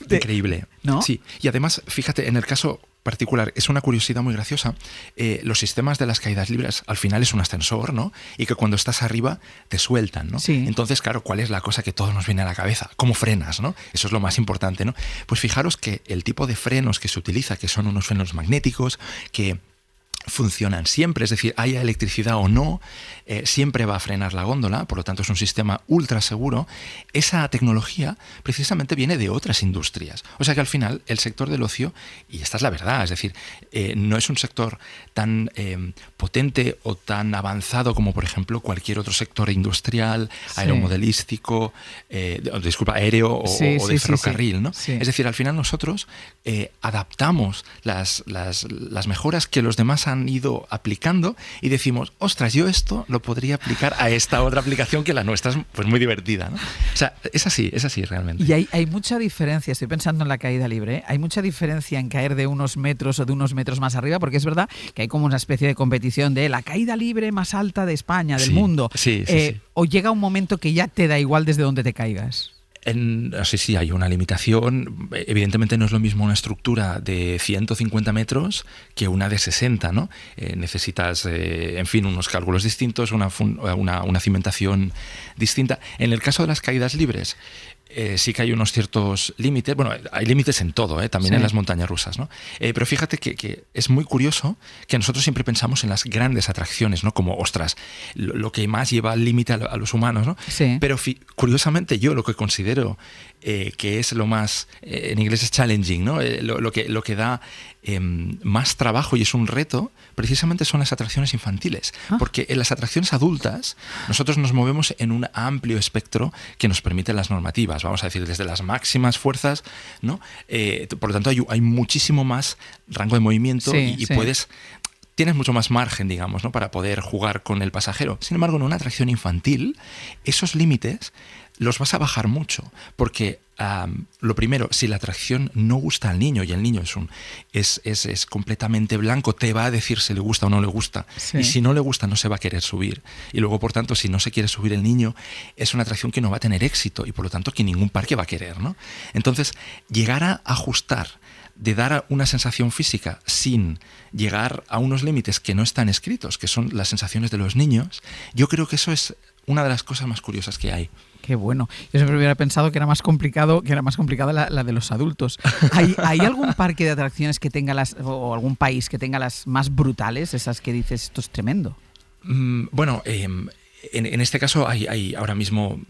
Increíble, ¿no? Sí, y además, fíjate, en el caso particular, es una curiosidad muy graciosa, los sistemas de las caídas libres al final es un ascensor, ¿no? Y que cuando estás arriba te sueltan, ¿no? Sí. Entonces, claro, ¿cuál es la cosa que todos nos viene a la cabeza? ¿Cómo frenas, no? Eso es lo más importante, ¿no? Pues fijaros que el tipo de frenos que se utiliza, que son unos frenos magnéticos, que funcionan siempre, es decir, haya electricidad o no, siempre va a frenar la góndola, por lo tanto es un sistema ultra seguro. Esa tecnología precisamente viene de otras industrias. O sea que al final el sector del ocio, y esta es la verdad, es decir, no es un sector tan potente o tan avanzado como por ejemplo cualquier otro sector industrial, aeromodelístico, aéreo o de ferrocarril, ¿no? Sí. Es decir, al final nosotros adaptamos las mejoras que los demás han ido aplicando y decimos, ostras, yo esto lo podría aplicar a esta otra aplicación que la nuestra es pues muy divertida, ¿no? O sea, es así realmente. Y hay mucha diferencia, estoy pensando en la caída libre, hay mucha diferencia en caer de unos metros o de unos metros más arriba, porque es verdad que hay como una especie de competición de la caída libre más alta de España, del mundo. Sí. O llega un momento que ya te da igual desde donde te caigas. Sí, hay una limitación. Evidentemente no es lo mismo una estructura de 150 metros que una de 60, ¿no? Necesitas, unos cálculos distintos, una cimentación distinta. En el caso de las caídas libres, sí que hay unos ciertos límites. Bueno, hay límites en todo, también en las montañas rusas, ¿no? Pero fíjate que es muy curioso que nosotros siempre pensamos en las grandes atracciones, ¿no? Como, ostras, lo que más lleva al límite a los humanos, ¿no? Sí. Pero curiosamente yo lo que considero que es lo más, en inglés es challenging, ¿no? Lo que da más trabajo y es un reto, precisamente son las atracciones infantiles. Porque en las atracciones adultas nosotros nos movemos en un amplio espectro que nos permiten las normativas, vamos a decir, desde las máximas fuerzas, ¿no? Por lo tanto hay muchísimo más rango de movimiento y tienes mucho más margen, digamos, ¿no? Para poder jugar con el pasajero. Sin embargo, en una atracción infantil, esos límites los vas a bajar mucho, porque lo primero, si la atracción no gusta al niño y el niño es completamente blanco, te va a decir si le gusta o no le gusta. Sí. Y si no le gusta, no se va a querer subir. Y luego, por tanto, si no se quiere subir el niño, es una atracción que no va a tener éxito y por lo tanto que ningún parque va a querer, ¿no? Entonces, llegar a ajustar, de dar una sensación física sin llegar a unos límites que no están escritos, que son las sensaciones de los niños, yo creo que eso es una de las cosas más curiosas que hay. Qué bueno. Yo siempre hubiera pensado que era más complicada la de los adultos. ¿Hay algún parque de atracciones que tenga o algún país que tenga las más brutales, esas que dices, esto es tremendo? Bueno, en este caso hay ahora mismo,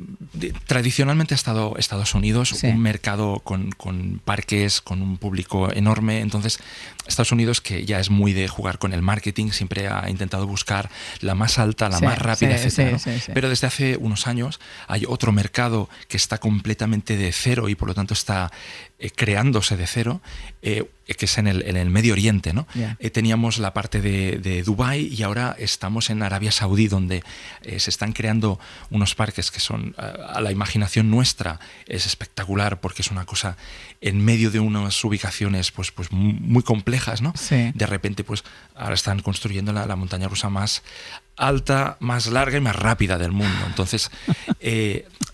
tradicionalmente ha estado Estados Unidos, un mercado con parques, con un público enorme. Entonces, Estados Unidos, que ya es muy de jugar con el marketing, siempre ha intentado buscar la más alta, la más rápida, etc. ¿no? Pero desde hace unos años hay otro mercado que está completamente de cero y por lo tanto está creándose de cero, que es en el Medio Oriente, ¿no? Teníamos la parte de Dubái y ahora estamos en Arabia Saudí, donde se están creando unos parques que son, a la imaginación nuestra, es espectacular porque es una cosa en medio de unas ubicaciones pues muy complejas, ¿no? Sí. De repente, pues ahora están construyendo la montaña rusa más alta, más larga y más rápida del mundo. Entonces,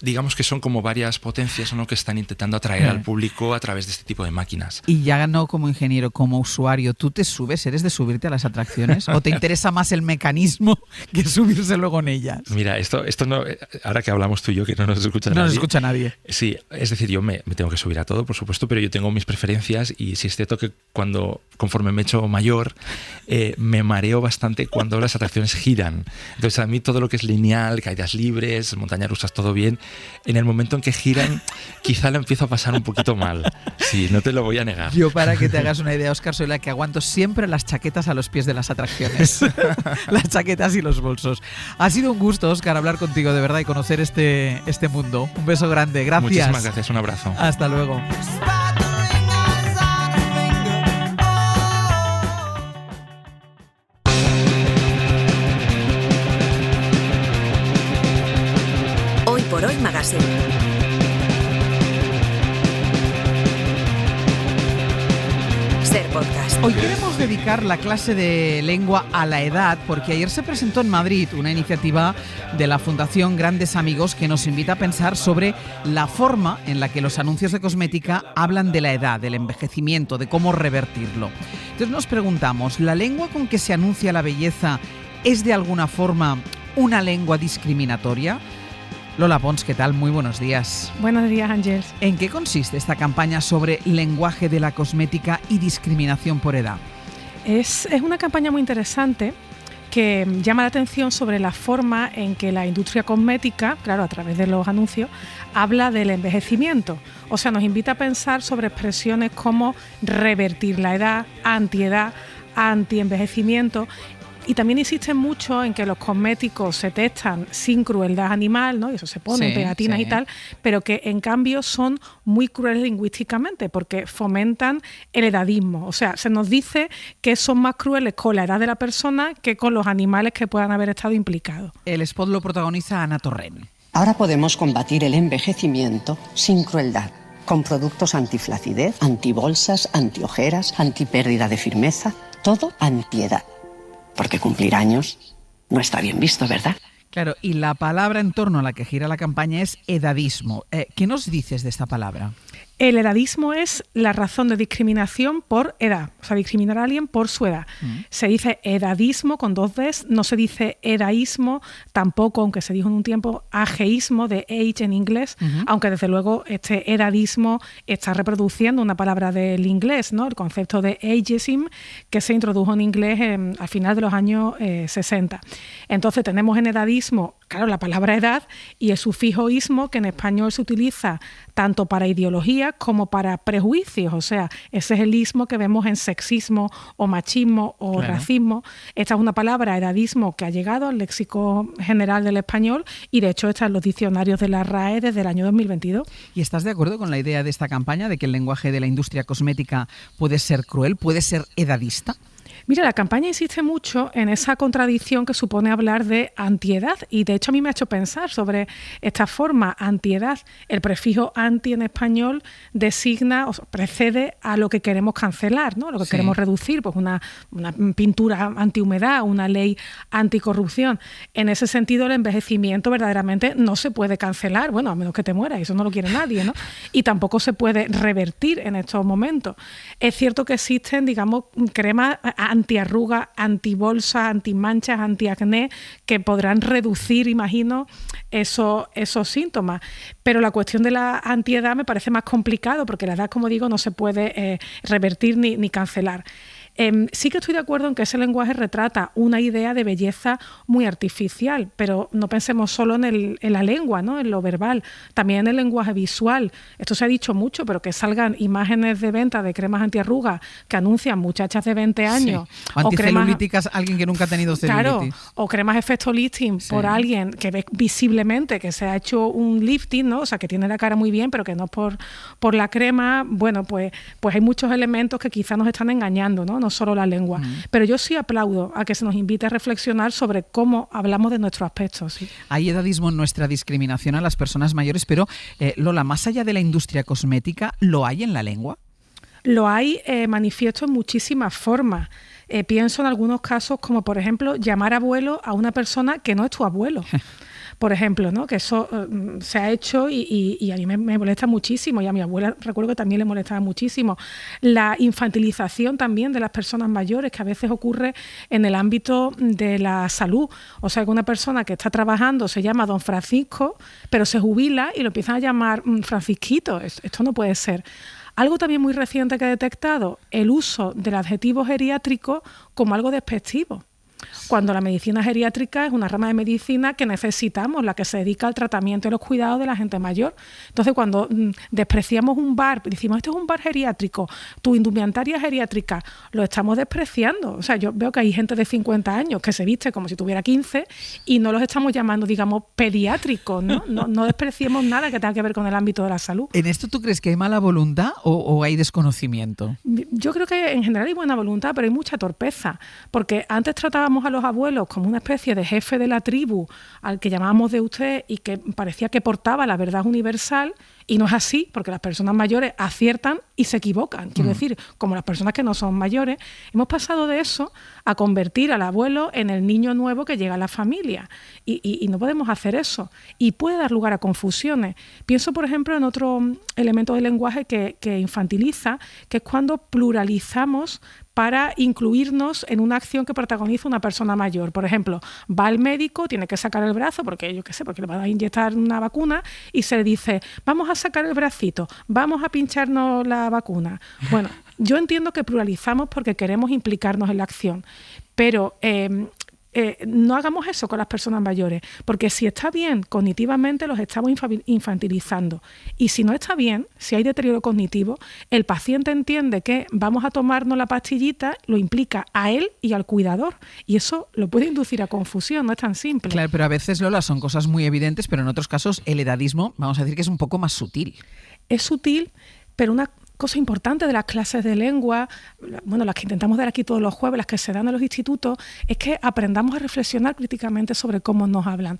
digamos que son como varias potencias, ¿no? Que están intentando atraer al público a través de este tipo de máquinas. Y ya no como ingeniero, como usuario, ¿tú te subes? ¿Eres de subirte a las atracciones? ¿O te interesa más el mecanismo que subirse luego en ellas? Mira, esto no, ahora que hablamos tú y yo, que no nos escucha nadie. No nos escucha nadie. Sí, es decir, yo me tengo que subir a todo, por supuesto, pero yo tengo mis preferencias y sí es cierto que conforme me he hecho mayor, me mareo bastante cuando las atracciones giran. Entonces a mí todo lo que es lineal, caídas libres, montañas rusas, todo bien. En el momento en que giran, quizá lo empiezo a pasar un poquito mal. Sí, no te lo voy a negar. Yo, para que te hagas una idea, Óscar, soy la que aguanto siempre las chaquetas a los pies de las atracciones. Las chaquetas y los bolsos. Ha sido un gusto, Óscar, hablar contigo de verdad y conocer este mundo. Un beso grande. Gracias. Muchísimas gracias. Un abrazo. Hasta luego. Por Hoy Magazine. Ser Podcast. Hoy queremos dedicar la clase de lengua a la edad porque ayer se presentó en Madrid una iniciativa de la Fundación Grandes Amigos que nos invita a pensar sobre la forma en la que los anuncios de cosmética hablan de la edad, del envejecimiento, de cómo revertirlo. Entonces nos preguntamos, ¿la lengua con que se anuncia la belleza es de alguna forma una lengua discriminatoria? Lola Pons, ¿qué tal? Muy buenos días. Buenos días, Ángels. ¿En qué consiste esta campaña sobre lenguaje de la cosmética y discriminación por edad? Es una campaña muy interesante que llama la atención sobre la forma en que la industria cosmética, claro, a través de los anuncios, habla del envejecimiento. O sea, nos invita a pensar sobre expresiones como revertir la edad, antiedad, antienvejecimiento. Y también insisten mucho en que los cosméticos se testan sin crueldad animal, ¿no? Y eso se pone en pegatinas y tal, pero que en cambio son muy crueles lingüísticamente porque fomentan el edadismo. O sea, se nos dice que son más crueles con la edad de la persona que con los animales que puedan haber estado implicados. El spot lo protagoniza Ana Torrent. Ahora podemos combatir el envejecimiento sin crueldad, con productos antiflacidez, antibolsas, antiojeras, antipérdida de firmeza, todo antiedad. Porque cumplir años no está bien visto, ¿verdad? Claro, y la palabra en torno a la que gira la campaña es edadismo. ¿Qué nos dices de esta palabra? El edadismo es la razón de discriminación por edad, o sea, discriminar a alguien por su edad. Se dice edadismo con 2 Ds, no se dice edaísmo, tampoco, aunque se dijo en un tiempo ageísmo, de age en inglés, aunque desde luego este edadismo está reproduciendo una palabra del inglés, ¿no? El concepto de ageism, que se introdujo en inglés al final de los años 60. Entonces tenemos en edadismo, claro, la palabra edad y el sufijo ismo, que en español se utiliza tanto para ideología como para prejuicios, o sea, ese es el ismo que vemos en sexismo o machismo o racismo. Esta es una palabra, edadismo, que ha llegado al léxico general del español y de hecho está en los diccionarios de la RAE desde el año 2022. ¿Y estás de acuerdo con la idea de esta campaña de que el lenguaje de la industria cosmética puede ser cruel, puede ser edadista? Mira, la campaña insiste mucho en esa contradicción que supone hablar de antiedad y de hecho a mí me ha hecho pensar sobre esta forma, antiedad. El prefijo anti en español designa o precede a lo que queremos cancelar, ¿no? Lo que queremos reducir, pues una pintura antihumedad, una ley anticorrupción. En ese sentido, el envejecimiento verdaderamente no se puede cancelar, bueno, a menos que te mueras, eso no lo quiere nadie, ¿no? Y tampoco se puede revertir en estos momentos. Es cierto que existen, digamos, cremas antiarrugas, antibolsas, antimanchas, antiacné, que podrán reducir, imagino, esos síntomas. Pero la cuestión de la antiedad me parece más complicado, porque la edad, como digo, no se puede revertir ni cancelar. Sí que estoy de acuerdo en que ese lenguaje retrata una idea de belleza muy artificial, pero no pensemos solo en la lengua, ¿no? En lo verbal, también en el lenguaje visual. Esto se ha dicho mucho, pero que salgan imágenes de venta de cremas antiarrugas que anuncian muchachas de 20 años. Sí. O anticelulíticas, alguien que nunca ha tenido celulitis. Claro, o cremas efecto lifting por alguien que ve visiblemente que se ha hecho un lifting, ¿no? O sea, que tiene la cara muy bien, pero que no es por la crema. Bueno, pues hay muchos elementos que quizás nos están engañando, ¿no? No solo la lengua. Pero yo sí aplaudo a que se nos invite a reflexionar sobre cómo hablamos de nuestro aspecto. ¿Sí? Hay edadismo en nuestra discriminación a las personas mayores, pero Lola, más allá de la industria cosmética, ¿lo hay en la lengua? Lo hay manifiesto en muchísimas formas. Pienso en algunos casos como, por ejemplo, llamar abuelo a una persona que no es tu abuelo. Por ejemplo, ¿no? Que eso se ha hecho y a mí me molesta muchísimo y a mi abuela recuerdo que también le molestaba muchísimo. La infantilización también de las personas mayores, que a veces ocurre en el ámbito de la salud. O sea, que una persona que está trabajando se llama don Francisco, pero se jubila y lo empiezan a llamar Francisquito. Esto no puede ser. Algo también muy reciente que he detectado, el uso del adjetivo geriátrico como algo despectivo. Cuando la medicina geriátrica es una rama de medicina que necesitamos, la que se dedica al tratamiento y los cuidados de la gente mayor. Entonces, cuando despreciamos un bar, decimos, esto es un bar geriátrico, tu indumentaria geriátrica, lo estamos despreciando. O sea, yo veo que hay gente de 50 años que se viste como si tuviera 15 y no los estamos llamando, digamos, pediátricos, ¿no? No despreciemos nada que tenga que ver con el ámbito de la salud. ¿En esto tú crees que hay mala voluntad o hay desconocimiento? Yo creo que en general hay buena voluntad, pero hay mucha torpeza, porque antes tratábamos a los abuelos como una especie de jefe de la tribu al que llamábamos de usted y que parecía que portaba la verdad universal, y no es así, porque las personas mayores aciertan y se equivocan. Quiero decir, como las personas que no son mayores, hemos pasado de eso a convertir al abuelo en el niño nuevo que llega a la familia. Y no podemos hacer eso. Y puede dar lugar a confusiones. Pienso, por ejemplo, en otro elemento del lenguaje que infantiliza, que es cuando pluralizamos para incluirnos en una acción que protagoniza una persona mayor. Por ejemplo, va al médico, tiene que sacar el brazo porque porque le van a inyectar una vacuna y se le dice, vamos a sacar el bracito, vamos a pincharnos la vacuna. Bueno, yo entiendo que pluralizamos porque queremos implicarnos en la acción, pero no hagamos eso con las personas mayores, porque si está bien cognitivamente los estamos infantilizando, y si no está bien, si hay deterioro cognitivo, el paciente entiende que vamos a tomarnos la pastillita, lo implica a él y al cuidador, y eso lo puede inducir a confusión, no es tan simple. Claro, pero a veces, Lola, son cosas muy evidentes, pero en otros casos el edadismo, vamos a decir que es un poco más sutil. Es sutil, pero una cosa importante de las clases de lengua, bueno, las que intentamos dar aquí todos los jueves, las que se dan en los institutos, es que aprendamos a reflexionar críticamente sobre cómo nos hablan.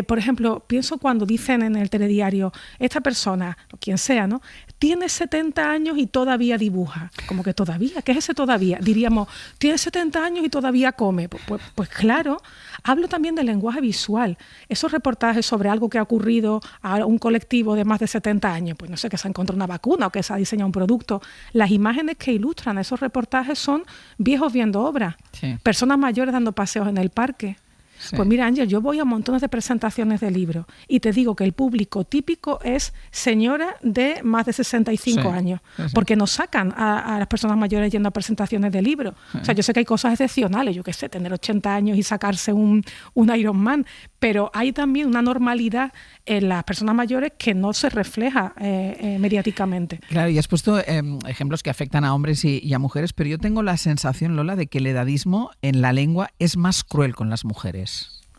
Por ejemplo, pienso cuando dicen en el telediario, esta persona, o quien sea, ¿no?, tiene 70 años y todavía dibuja. Como que todavía, ¿qué es ese todavía? Diríamos, tiene 70 años y todavía come. Pues claro, hablo también del lenguaje visual. Esos reportajes sobre algo que ha ocurrido a un colectivo de más de 70 años, pues no sé, que se ha encontrado una vacuna o que se ha diseñado un producto. Las imágenes que ilustran esos reportajes son viejos viendo obras, personas mayores dando paseos en el parque. Sí. Pues mira, Ángel, yo voy a montones de presentaciones de libros y te digo que el público típico es señora de más de 65 años, porque nos sacan a las personas mayores yendo a presentaciones de libros. O sea, yo sé que hay cosas excepcionales, yo qué sé, tener 80 años y sacarse un Ironman, pero hay también una normalidad en las personas mayores que no se refleja mediáticamente. Claro, y has puesto ejemplos que afectan a hombres y a mujeres, pero yo tengo la sensación, Lola, de que el edadismo en la lengua es más cruel con las mujeres.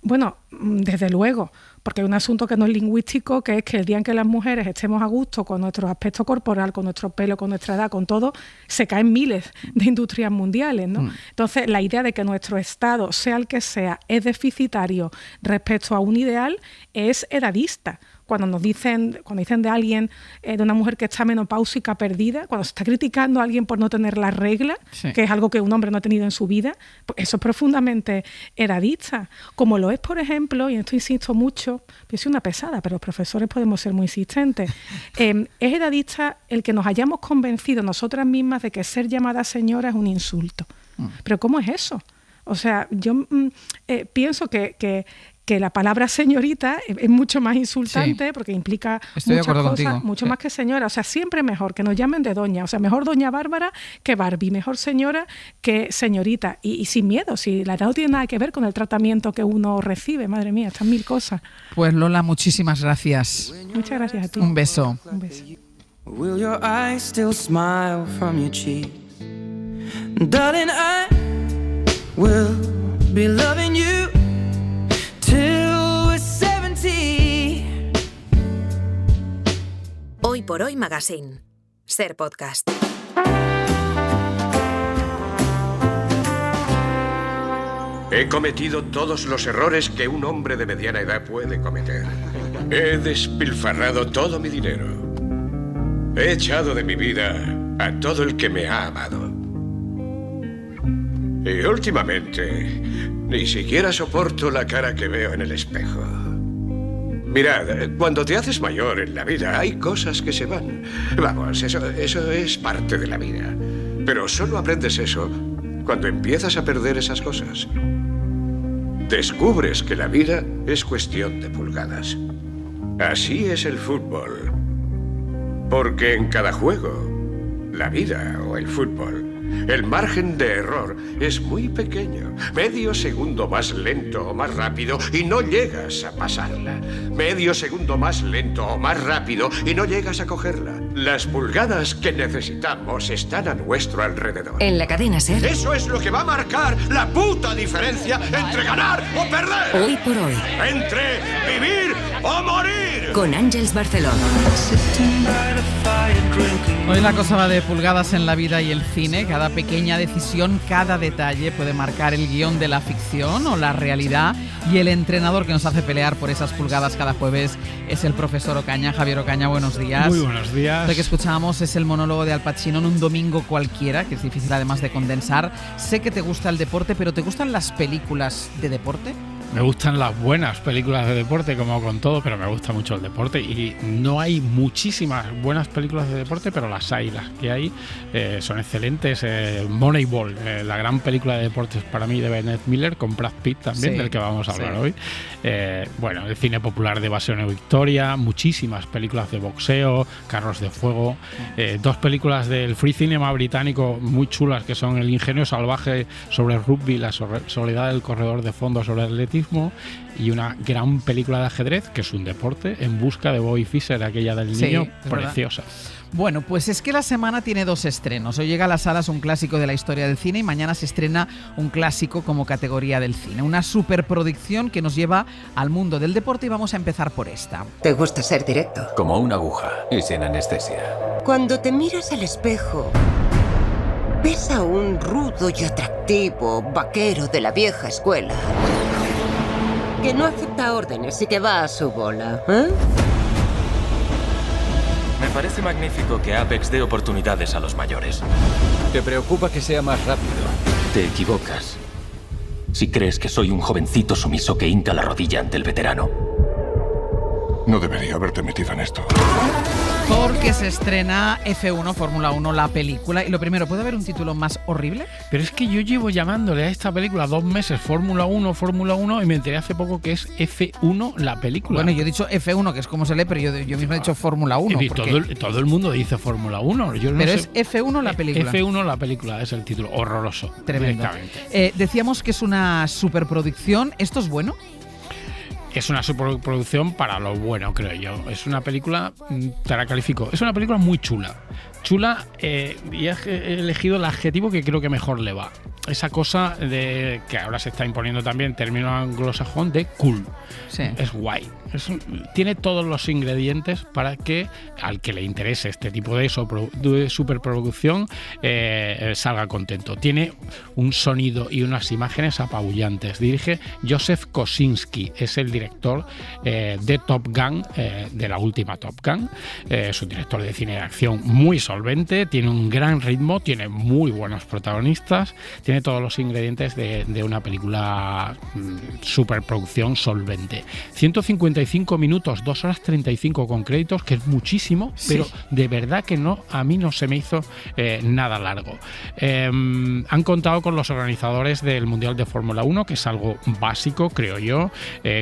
Bueno, desde luego, porque hay un asunto que no es lingüístico, que es que el día en que las mujeres estemos a gusto con nuestro aspecto corporal, con nuestro pelo, con nuestra edad, con todo, se caen miles de industrias mundiales, ¿no? Entonces, la idea de que nuestro estado, sea el que sea, es deficitario respecto a un ideal, es edadista. Cuando dicen de alguien, de una mujer que está menopáusica perdida, cuando se está criticando a alguien por no tener la regla, que es algo que un hombre no ha tenido en su vida, pues eso es profundamente edadista. Como lo es, por ejemplo, y en esto insisto mucho, yo soy una pesada, pero los profesores podemos ser muy insistentes, es edadista el que nos hayamos convencido nosotras mismas de que ser llamada señora es un insulto. Pero ¿cómo es eso? O sea, yo pienso que la palabra señorita es mucho más insultante porque implica muchas cosas, contigo. Mucho más que señora. O sea, siempre mejor que nos llamen de doña. O sea, mejor doña Bárbara que Barbie, mejor señora que señorita. Y sin miedo, si la edad no tiene nada que ver con el tratamiento que uno recibe. Madre mía, están mil cosas. Pues Lola, muchísimas gracias. Muchas gracias a ti. Un beso. Un beso. Will your eyes still smile from your cheeks? Darling, I will be loving you till we're 70. Hoy por Hoy Magazine. Ser Podcast. He cometido todos los errores que un hombre de mediana edad puede cometer. He despilfarrado todo mi dinero. He echado de mi vida a todo el que me ha amado. Y últimamente, ni siquiera soporto la cara que veo en el espejo. Mirad, cuando te haces mayor en la vida, hay cosas que se van. Vamos, eso es parte de la vida. Pero solo aprendes eso cuando empiezas a perder esas cosas. Descubres que la vida es cuestión de pulgadas. Así es el fútbol. Porque en cada juego, la vida o el fútbol, el margen de error es muy pequeño. Medio segundo más lento o más rápido y no llegas a pasarla. Medio segundo más lento o más rápido y no llegas a cogerla. Las pulgadas que necesitamos están a nuestro alrededor. En la cadena SER. Eso es lo que va a marcar la puta diferencia entre ganar o perder. Hoy por hoy. Entre vivir o morir. Con Ángels Barcelona. Hoy la cosa va de pulgadas en la vida y el cine. Cada pequeña decisión, cada detalle puede marcar el guión de la ficción o la realidad. Y el entrenador que nos hace pelear por esas pulgadas cada jueves es el profesor Ocaña. Javier Ocaña, buenos días. Muy buenos días. Lo que escuchábamos es el monólogo de Al Pacino en un domingo cualquiera, que es difícil además de condensar. Sé que te gusta el deporte, pero ¿te gustan las películas de deporte? Me gustan las buenas películas de deporte, como con todo, pero me gusta mucho el deporte. Y no hay muchísimas buenas películas de deporte, pero las hay. Las que hay son excelentes. Moneyball, la gran película de deportes para mí de Bennett Miller, con Brad Pitt también, del que vamos a hablar hoy. Bueno, el cine popular de Evasión y Victoria, muchísimas películas de boxeo, Carros de Fuego, 2 películas del free cinema británico muy chulas, que son El ingenio salvaje sobre el rugby, La soledad del corredor de fondo sobre el atletismo, y una gran película de ajedrez, que es un deporte, En busca de Bobby Fischer, aquella del niño, preciosa. Bueno, pues es que la semana tiene 2 estrenos. Hoy llega a las salas un clásico de la historia del cine y mañana se estrena un clásico como categoría del cine. Una superproducción que nos lleva al mundo del deporte y vamos a empezar por esta. ¿Te gusta ser directo? Como una aguja y sin anestesia. Cuando te miras al espejo, ves a un rudo y atractivo vaquero de la vieja escuela que no acepta órdenes y que va a su bola, ¿eh? Me parece magnífico que Apex dé oportunidades a los mayores. ¿Te preocupa que sea más rápido? Te equivocas si crees que soy un jovencito sumiso que hinca la rodilla ante el veterano. No debería haberte metido en esto. Porque se estrena F1, Fórmula 1, la película. Y lo primero, ¿puede haber un título más horrible? Pero es que yo llevo llamándole a esta película 2 meses Fórmula 1, y me enteré hace poco que es F1, la película. Bueno, yo he dicho F1, que es como se lee, pero yo mismo he dicho Fórmula 1. Y todo el mundo dice Fórmula 1. Pero es F1 la película. F1 la película es el título. Horroroso. Tremendo. Decíamos que es una superproducción. ¿Esto es bueno? Es una superproducción para lo bueno, creo yo. Es una película, te la califico, es una película muy chula. Chula, y he elegido el adjetivo que creo que mejor le va. Esa cosa de que ahora se está imponiendo también, término anglosajón, de cool. Sí. Es guay. Tiene todos los ingredientes para que al que le interese este tipo de superproducción salga contento. Tiene un sonido y unas imágenes apabullantes. Dirige Joseph Kosinski, es el director de Top Gun, de la última Top Gun. Es un director de cine de acción muy solvente, tiene un gran ritmo, tiene muy buenos protagonistas, tiene todos los ingredientes de una película superproducción solvente. 155 minutos, 2 horas 35 con créditos, que es muchísimo, pero de verdad que a mí no se me hizo nada largo. Han contado con los organizadores del Mundial de Fórmula 1, que es algo básico, creo yo,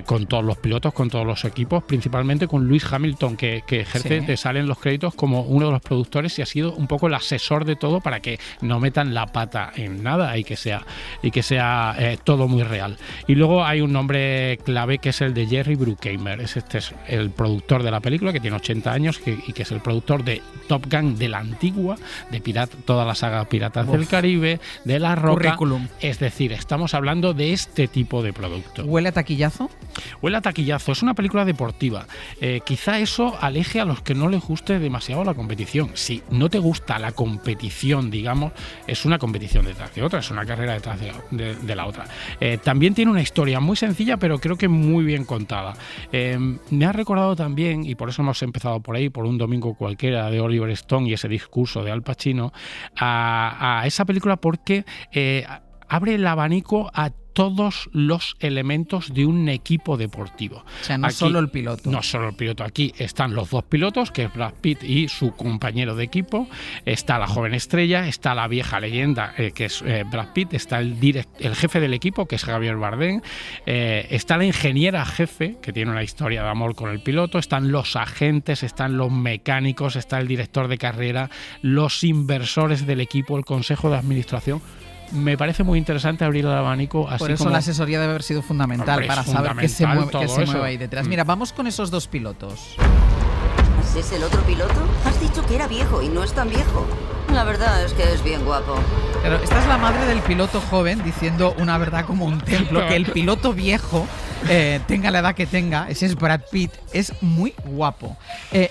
con todos los pilotos, con todos los equipos, principalmente con Lewis Hamilton, que ejerce, te salen los créditos como uno de los productores y ha sido un poco el asesor de todo para que no metan la pata en nada y que sea todo muy real. Y luego hay un nombre clave que es el de Jerry Bruckheimer. Este es el productor de la película, que tiene 80 años y que es el productor de Top Gun, de la antigua, de toda la saga Piratas del Caribe, de La Roca. Currículum. Es decir, estamos hablando de este tipo de producto. ¿Huele a taquillazo? Huele a taquillazo. Es una película deportiva. Quizá eso aleje a los que no les guste demasiado la competición. Si no te gusta la competición, digamos, es una competición detrás de otra, es una carrera detrás de la otra. También tiene una historia muy sencilla, pero creo que muy bien contada. Me ha recordado también, y por eso hemos empezado por ahí, por Un domingo cualquiera de Oliver Stone y ese discurso de Al Pacino, a esa película porque abre el abanico a todos los elementos de un equipo deportivo. O sea, no solo el piloto. No solo el piloto. Aquí están los 2 pilotos, que es Brad Pitt y su compañero de equipo. Está la joven estrella, está la vieja leyenda, que es Brad Pitt, está el jefe del equipo, que es Javier Bardem, está la ingeniera jefe, que tiene una historia de amor con el piloto, están los agentes, están los mecánicos, está el director de carrera, los inversores del equipo, el consejo de administración. Me parece muy interesante abrir el abanico así. Por eso como la asesoría debe haber sido fundamental para saber qué se mueve ahí detrás. Mira, vamos con esos 2 pilotos. ¿Es el otro piloto? Has dicho que era viejo y no es tan viejo. La verdad es que es bien guapo. Pero esta es la madre del piloto joven diciendo una verdad como un templo, que el piloto viejo tenga la edad que tenga, ese es Brad Pitt, es muy guapo.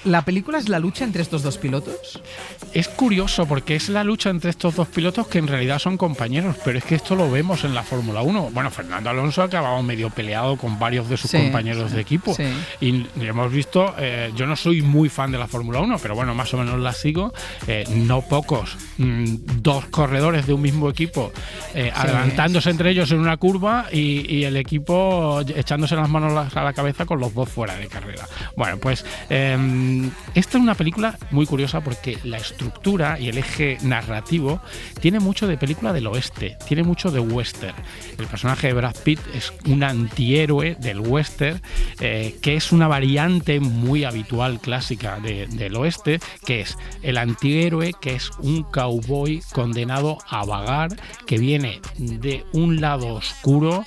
¿La película es la lucha entre estos dos pilotos? Es curioso porque es la lucha entre estos dos pilotos que en realidad son compañeros, pero es que esto lo vemos en la Fórmula 1. Bueno, Fernando Alonso ha acabado medio peleado con varios de sus compañeros de equipo. Sí. Y hemos visto, yo no soy muy fan de la Fórmula 1, pero bueno, más o menos la sigo. No pocos, dos corredores de un mismo equipo adelantándose entre ellos en una curva y el equipo echándose las manos a la cabeza con los dos fuera de carrera. Bueno, pues esta es una película muy curiosa porque la estructura y el eje narrativo tiene mucho de película del oeste, tiene mucho de western. El personaje de Brad Pitt es un antihéroe del western, que es una variante muy habitual, clásica del oeste, que es el antihéroe, que es un cowboy condenado a vagar, que viene de un lado oscuro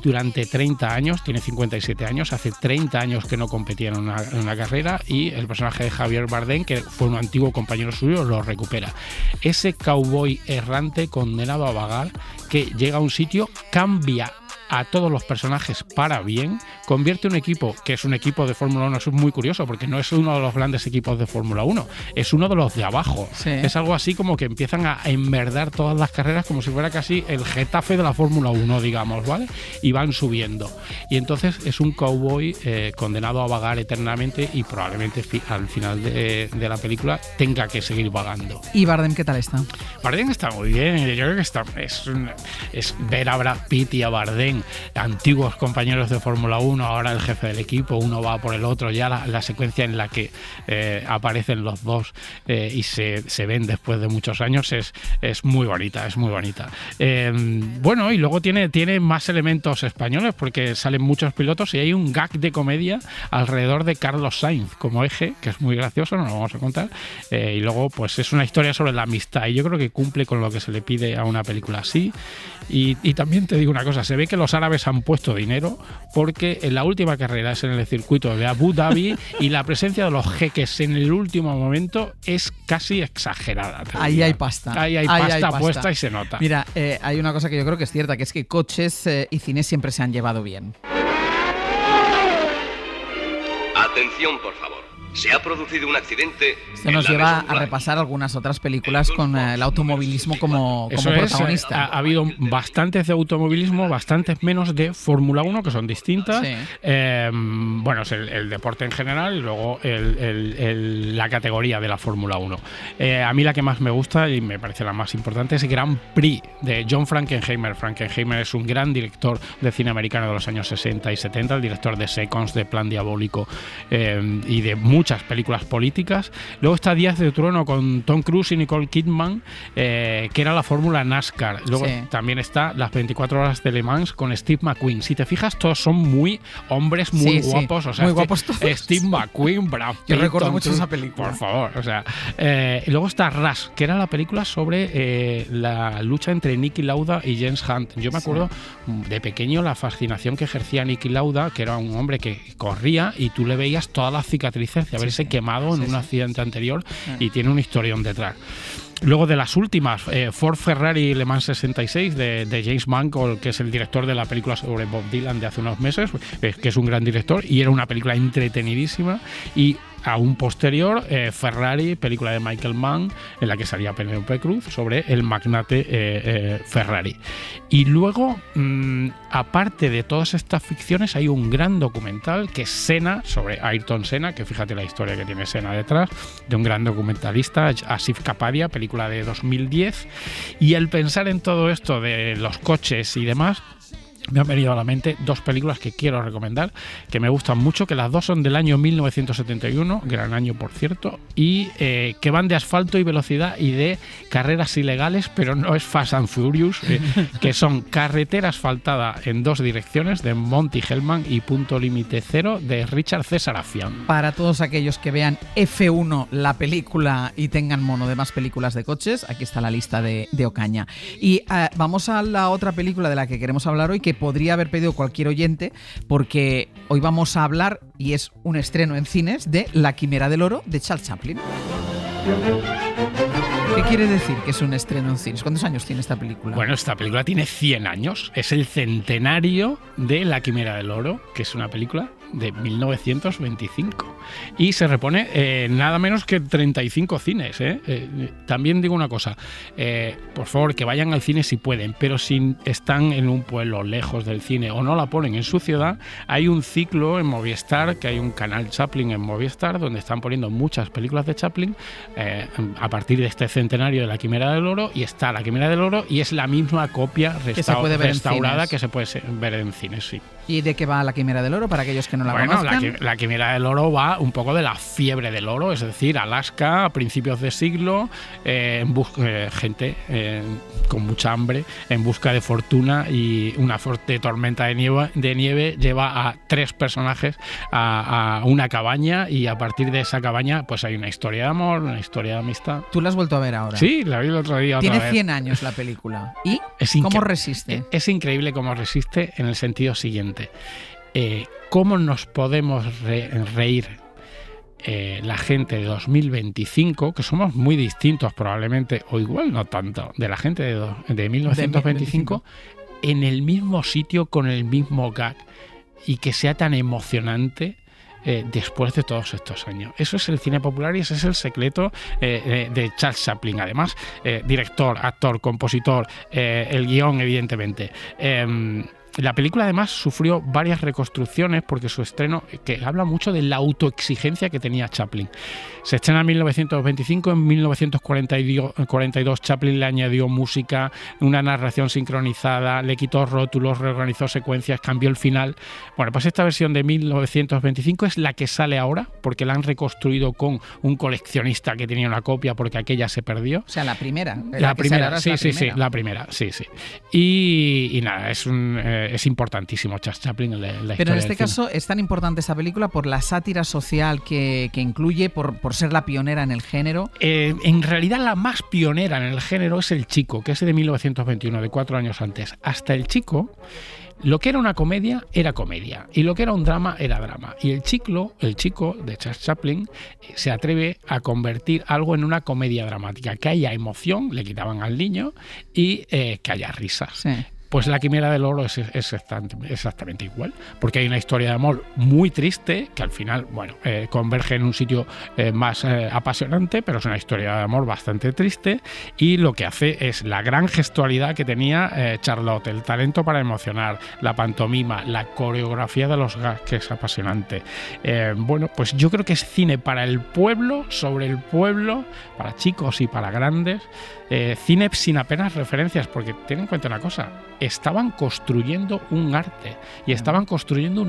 durante 30 años, tiene 57 años, hace 30 años que no competía en una carrera, y el personaje de Javier Bardem, que fue un antiguo compañero suyo, lo recupera. Ese cowboy errante condenado a vagar, que llega a un sitio, cambia a todos los personajes para bien, convierte un equipo, que es un equipo de Fórmula 1, eso es muy curioso, porque no es uno de los grandes equipos de Fórmula 1, es uno de los de abajo. Sí. Es algo así como que empiezan a enmerdar todas las carreras como si fuera casi el Getafe de la Fórmula 1, digamos, ¿vale? Y van subiendo. Y entonces es un cowboy condenado a vagar eternamente y probablemente al final de la película tenga que seguir vagando. ¿Y Bardem qué tal está? Bardem está muy bien, yo creo que es ver a Brad Pitt y a Bardem, antiguos compañeros de Fórmula 1, ahora el jefe del equipo, uno va por el otro, ya la secuencia en la que aparecen los dos y se ven después de muchos años es muy bonita, es muy bonita. Bueno, y luego tiene más elementos españoles porque salen muchos pilotos y hay un gag de comedia alrededor de Carlos Sainz como eje, que es muy gracioso, no lo vamos a contar, y luego pues es una historia sobre la amistad y yo creo que cumple con lo que se le pide a una película así. Y también te digo una cosa, se ve que los árabes han puesto dinero porque en la última carrera es en el circuito de Abu Dhabi y la presencia de los jeques en el último momento es casi exagerada. Ahí hay pasta. Ahí hay pasta puesta y se nota. Mira, hay una cosa que yo creo que es cierta, que es que coches y cine siempre se han llevado bien. Atención, por favor. Se ha producido un accidente. Esto nos lleva a repasar algunas otras películas con el automovilismo como protagonista. Ha habido bastantes de automovilismo, bastantes menos de Fórmula 1, que son distintas. Sí. Bueno, es el deporte en general y luego la categoría de la Fórmula 1. A mí la que más me gusta y me parece la más importante es Grand Prix de John Frankenheimer. Frankenheimer es un gran director de cine americano de los años 60 y 70, el director de Seconds, de Plan Diabólico y de muchas películas políticas. Luego está Días de Trueno con Tom Cruise y Nicole Kidman, que era la fórmula NASCAR. Luego también está Las 24 horas de Le Mans con Steve McQueen. Si te fijas, todos son hombres muy guapos. O sea, muy guapos todos. Steve McQueen, Brad Pitt. Yo recuerdo mucho esa película. Por favor. O sea, y luego está Rush, que era la película sobre la lucha entre Niki Lauda y James Hunt. Yo me acuerdo de pequeño la fascinación que ejercía Niki Lauda, que era un hombre que corría y tú le veías todas las cicatrices de haberse quemado en un accidente anterior y tiene un historión detrás. Luego de las últimas, Ford Ferrari Le Mans 66 de James Mangold, que es el director de la película sobre Bob Dylan de hace unos meses, que es un gran director y era una película entretenidísima. Y aún posterior, Ferrari, película de Michael Mann, en la que salía Penélope Cruz, sobre el magnate Ferrari. Y luego, aparte de todas estas ficciones, hay un gran documental que es Senna, sobre Ayrton Senna, que fíjate la historia que tiene Senna detrás, de un gran documentalista, Asif Kapadia, película de 2010. Y el pensar en todo esto de los coches y demás, me han venido a la mente dos películas que quiero recomendar, que me gustan mucho, que las dos son del año 1971, gran año por cierto, y que van de asfalto y velocidad y de carreras ilegales, pero no es Fast and Furious, que son Carretera asfaltada en dos direcciones de Monty Hellman y Punto Límite Cero de Richard C. Sarafian. Para todos aquellos que vean F1 la película y tengan mono de más películas de coches, aquí está la lista de Ocaña. Y vamos a la otra película de la que queremos hablar hoy, que podría haber pedido cualquier oyente, porque hoy vamos a hablar, y es un estreno en cines, de La Quimera del Oro de Charles Chaplin. ¿Qué quiere decir que es un estreno en cines? ¿Cuántos años tiene esta película? Bueno, esta película tiene 100 años. Es el centenario de La Quimera del Oro, que es una película de 1925. Y se repone nada menos que 35 cines. También digo una cosa. Por favor, que vayan al cine si pueden, pero si están en un pueblo lejos del cine o no la ponen en su ciudad, hay un ciclo en Movistar, que hay un canal Chaplin en Movistar, donde están poniendo muchas películas de Chaplin a partir de este centenario de La Quimera del Oro, y está La Quimera del Oro y es la misma copia restaurada que se puede ver en cines, sí. ¿Y de qué va La Quimera del Oro para aquellos que no la conozcan? La Quimera del Oro va un poco de la fiebre del oro, es decir, Alaska a principios de siglo, gente con mucha hambre en busca de fortuna, y una fuerte tormenta de nieve lleva a 3 personajes a una cabaña, y a partir de esa cabaña pues hay una historia de amor, una historia de amistad. ¿Tú la has vuelto a ver ahora? Sí, la vi el otro día. Tiene 100 años la película. ¿Y cómo resiste? Es increíble cómo resiste en el sentido siguiente. ¿Cómo nos podemos reír la gente de 2025, que somos muy distintos probablemente, o igual no tanto, de la gente de 1925, en el mismo sitio, con el mismo gag, y que sea tan emocionante después de todos estos años? Eso es el cine popular y ese es el secreto de Charles Chaplin. Además, director, actor, compositor, el guión, evidentemente. La película además sufrió varias reconstrucciones porque su estreno, que habla mucho de la autoexigencia que tenía Chaplin. Se estrena en 1925, en 1942 Chaplin le añadió música, una narración sincronizada, le quitó rótulos, reorganizó secuencias, cambió el final. Bueno, pues esta versión de 1925 es la que sale ahora, porque la han reconstruido con un coleccionista que tenía una copia porque aquella se perdió. O sea, la primera. La primera, sí, la primera, sí. Y nada, es importantísimo Charles Chaplin en la historia. Pero en este caso es tan importante esta película por la sátira social que incluye, por ser la pionera en el género. En realidad la más pionera en el género es El Chico, que es de 1921, de 4 años antes. Hasta El Chico, lo que era una comedia era comedia, y lo que era un drama era drama. Y el chico de Charles Chaplin se atreve a convertir algo en una comedia dramática, que haya emoción, le quitaban al niño, y que haya risas. Sí. Pues La Quimera del Oro es exactamente igual, porque hay una historia de amor muy triste que al final, converge en un sitio más apasionante, pero es una historia de amor bastante triste, y lo que hace es la gran gestualidad que tenía Charlotte, el talento para emocionar, la pantomima, la coreografía de los gags, que es apasionante. Pues yo creo que es cine para el pueblo, sobre el pueblo, para chicos y para grandes. Cine sin apenas referencias, porque ten en cuenta una cosa, estaban construyendo un arte y estaban construyendo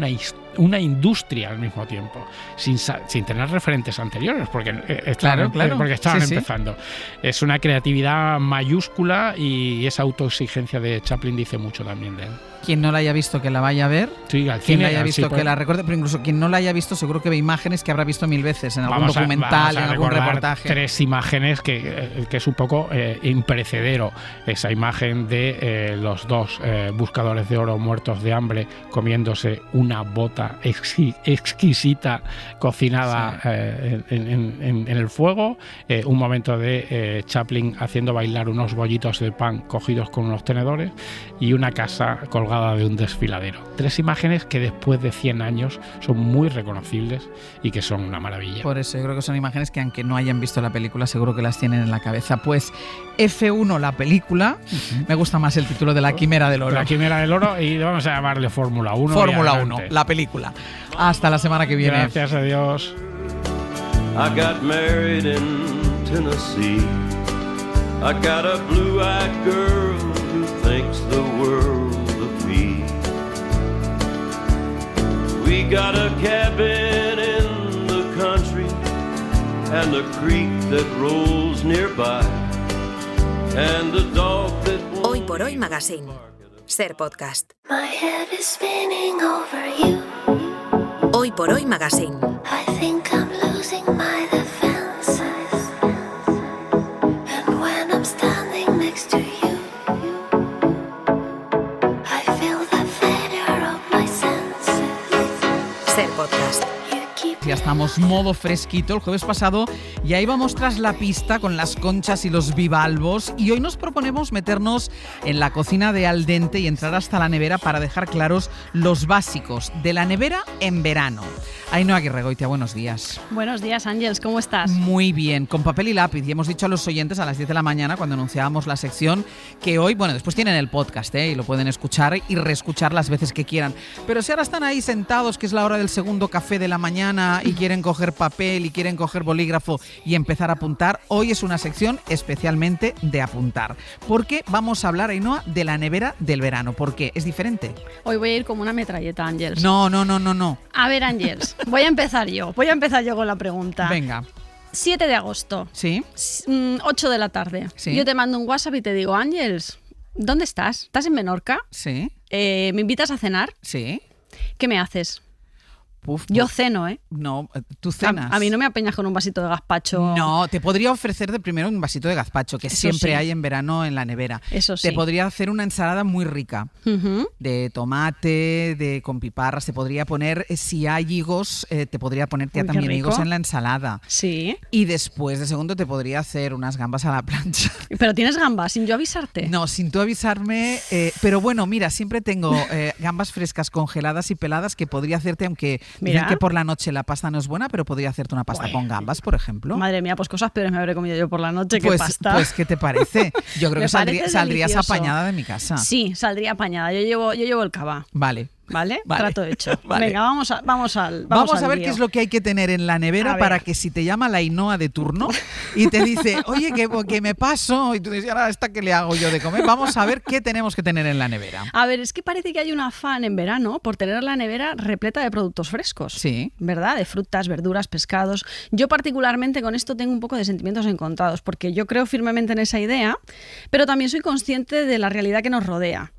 una industria al mismo tiempo, sin tener referentes anteriores, porque estaban empezando. Es una creatividad mayúscula, y esa autoexigencia de Chaplin dice mucho también de él. Quien no la haya visto, que la vaya a ver. Sí, al quien cine, la haya visto, que la recuerde. Pero incluso quien no la haya visto, seguro que ve imágenes que habrá visto 1000 veces en algún documental, en algún reportaje. 3 imágenes que es un poco imperecedero. Esa imagen de los 2 buscadores de oro muertos de hambre comiéndose una bota exquisita cocinada en el fuego. Un momento de Chaplin haciendo bailar unos bollitos de pan cogidos con unos tenedores, y una casa colgada de un desfiladero. 3 imágenes que después de 100 años son muy reconocibles y que son una maravilla. Por eso yo creo que son imágenes que, aunque no hayan visto la película, seguro que las tienen en la cabeza. Pues F1, la película. Me gusta más el título de La Quimera del Oro. La Quimera del Oro, y vamos a llamarle Fórmula 1. Fórmula 1, la película. Hasta la semana que viene. Gracias a Dios. I got married in Tennessee. I got a blue-eyed girl who thinks the world of me. We got a cabin in the country and a creek that rolls nearby. And a dog that Hoy por Hoy Magazine. Ser podcast. My head is spinning over you. Hoy por Hoy Magazine. I think I'm losing my defenses. And when I'm standing next to you, I feel the failure of my senses. Ser podcast. You keep ya estamos modo fresquito. El jueves pasado ya íbamos tras la pista con las conchas y los bivalvos y hoy nos proponemos meternos en la cocina de al dente y entrar hasta la nevera para dejar claros los básicos de la nevera en verano. Ainhoa Aguirregoitia, buenos días. Buenos días, Ángels, ¿cómo estás? Muy bien, con papel y lápiz. Y hemos dicho a los oyentes a las 10 de la mañana, cuando anunciábamos la sección, que hoy, bueno, después tienen el podcast, y lo pueden escuchar y reescuchar las veces que quieran. Pero si ahora están ahí sentados, que es la hora del segundo café de la mañana, y quieren coger papel y quieren coger bolígrafo y empezar a apuntar, hoy es una sección especialmente de apuntar. Porque vamos a hablar, Ainhoa, de la nevera del verano. ¿Por qué? ¿Es diferente? Hoy voy a ir como una metralleta, Ángels. No. A ver, Ángels, voy a empezar yo con la pregunta. Venga. 7 de agosto. Sí. 8 de la tarde. Sí. Yo te mando un WhatsApp y te digo, Ángels, ¿dónde estás? ¿Estás en Menorca? Sí. ¿Me invitas a cenar? Sí. ¿Qué me haces? Puf. Yo ceno, ¿eh? No, tú cenas. A mí no me apeñas con un vasito de gazpacho. No, te podría ofrecer de primero un vasito de gazpacho, que Eso siempre sí. hay en verano en la nevera. Eso sí. Te podría hacer una ensalada muy rica, de tomate, con piparras. Te podría poner, si hay higos, te podría poner Uy, qué también rico. higos en la ensalada. Sí. Y después, de segundo, te podría hacer unas gambas a la plancha. Pero tienes gambas, sin yo avisarte. No, sin tú avisarme. Pero bueno, mira, siempre tengo gambas frescas, congeladas y peladas que podría hacerte, aunque Mira. dicen que por la noche la pasta no es buena, pero podría hacerte una pasta con gambas, por ejemplo. Madre mía, pues cosas peores me habré comido yo por la noche que Pues, pasta. pues, ¿qué te parece? Yo creo Me que parece saldrías delicioso. apañada de mi casa. Sí, saldría apañada. Yo llevo el cava. Vale. ¿Vale? Vale. Trato hecho. Vale. Venga, vamos Vamos a ver lío. qué es lo que hay que tener en la nevera A para ver. que si te llama la Ainhoa de turno y te dice, oye, que me paso, y tú dices, ahora esta que le hago yo de comer, vamos a ver qué tenemos que tener en la nevera. A ver, es que parece que hay un afán en verano por tener la nevera repleta de productos frescos. Sí. ¿Verdad? De frutas, verduras, pescados. Yo particularmente con esto tengo un poco de sentimientos encontrados porque yo creo firmemente en esa idea, pero también soy consciente de la realidad que nos rodea.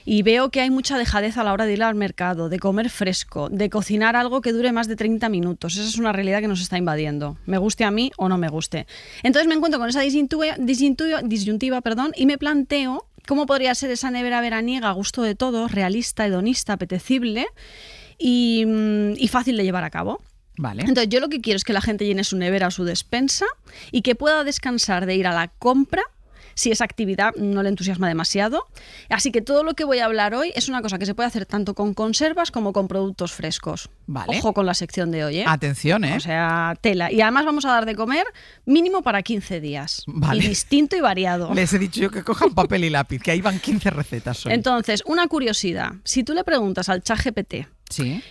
Y veo que hay mucha dejadez a la hora de ir al mercado, de comer fresco, de cocinar algo que dure más de 30 minutos. Esa es una realidad que nos está invadiendo, me guste a mí o no me guste. Entonces me encuentro con esa disyuntiva, y me planteo cómo podría ser esa nevera veraniega a gusto de todos, realista, hedonista, apetecible y fácil de llevar a cabo. Vale. Entonces yo lo que quiero es que la gente llene su nevera o su despensa y que pueda descansar de ir a la compra si esa actividad no le entusiasma demasiado. Así que todo lo que voy a hablar hoy es una cosa que se puede hacer tanto con conservas como con productos frescos. Vale. Ojo con la sección de hoy, ¿eh? Atención, ¿eh? O sea, tela. Y además vamos a dar de comer mínimo para 15 días. Vale. Y distinto y variado. Les he dicho yo que cojan papel y lápiz, que ahí van 15 recetas hoy. Entonces, una curiosidad. Si tú le preguntas al ChatGPT Sí.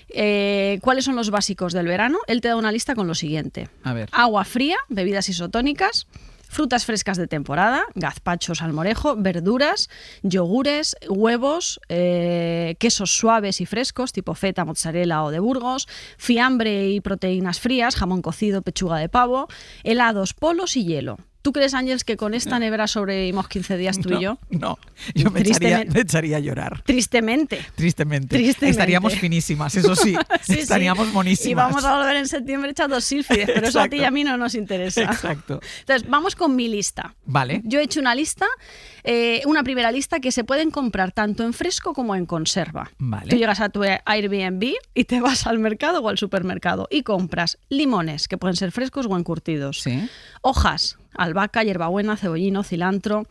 ¿cuáles son los básicos del verano? Él te da una lista con lo siguiente. A ver. Agua fría, bebidas isotónicas, frutas frescas de temporada, gazpacho, salmorejo, verduras, yogures, huevos, quesos suaves y frescos, tipo feta, mozzarella o de Burgos, fiambre y proteínas frías, jamón cocido, pechuga de pavo, helados, polos y hielo. ¿Tú crees, Ángels, que con esta nevera sobrevivimos 15 días tú y yo? No, yo me echaría a llorar. Tristemente. Estaríamos finísimas, eso sí. Sí, estaríamos sí. monísimas. Y vamos a volver en septiembre echados sílfides, pero eso a ti y a mí no nos interesa. Exacto. Entonces, vamos con mi lista. Vale. Yo he hecho una lista, una primera lista que se pueden comprar tanto en fresco como en conserva. Vale. Tú llegas a tu Airbnb y te vas al mercado o al supermercado y compras limones, que pueden ser frescos o encurtidos. Sí. Hojas, albahaca, hierbabuena, cebollino, cilantro.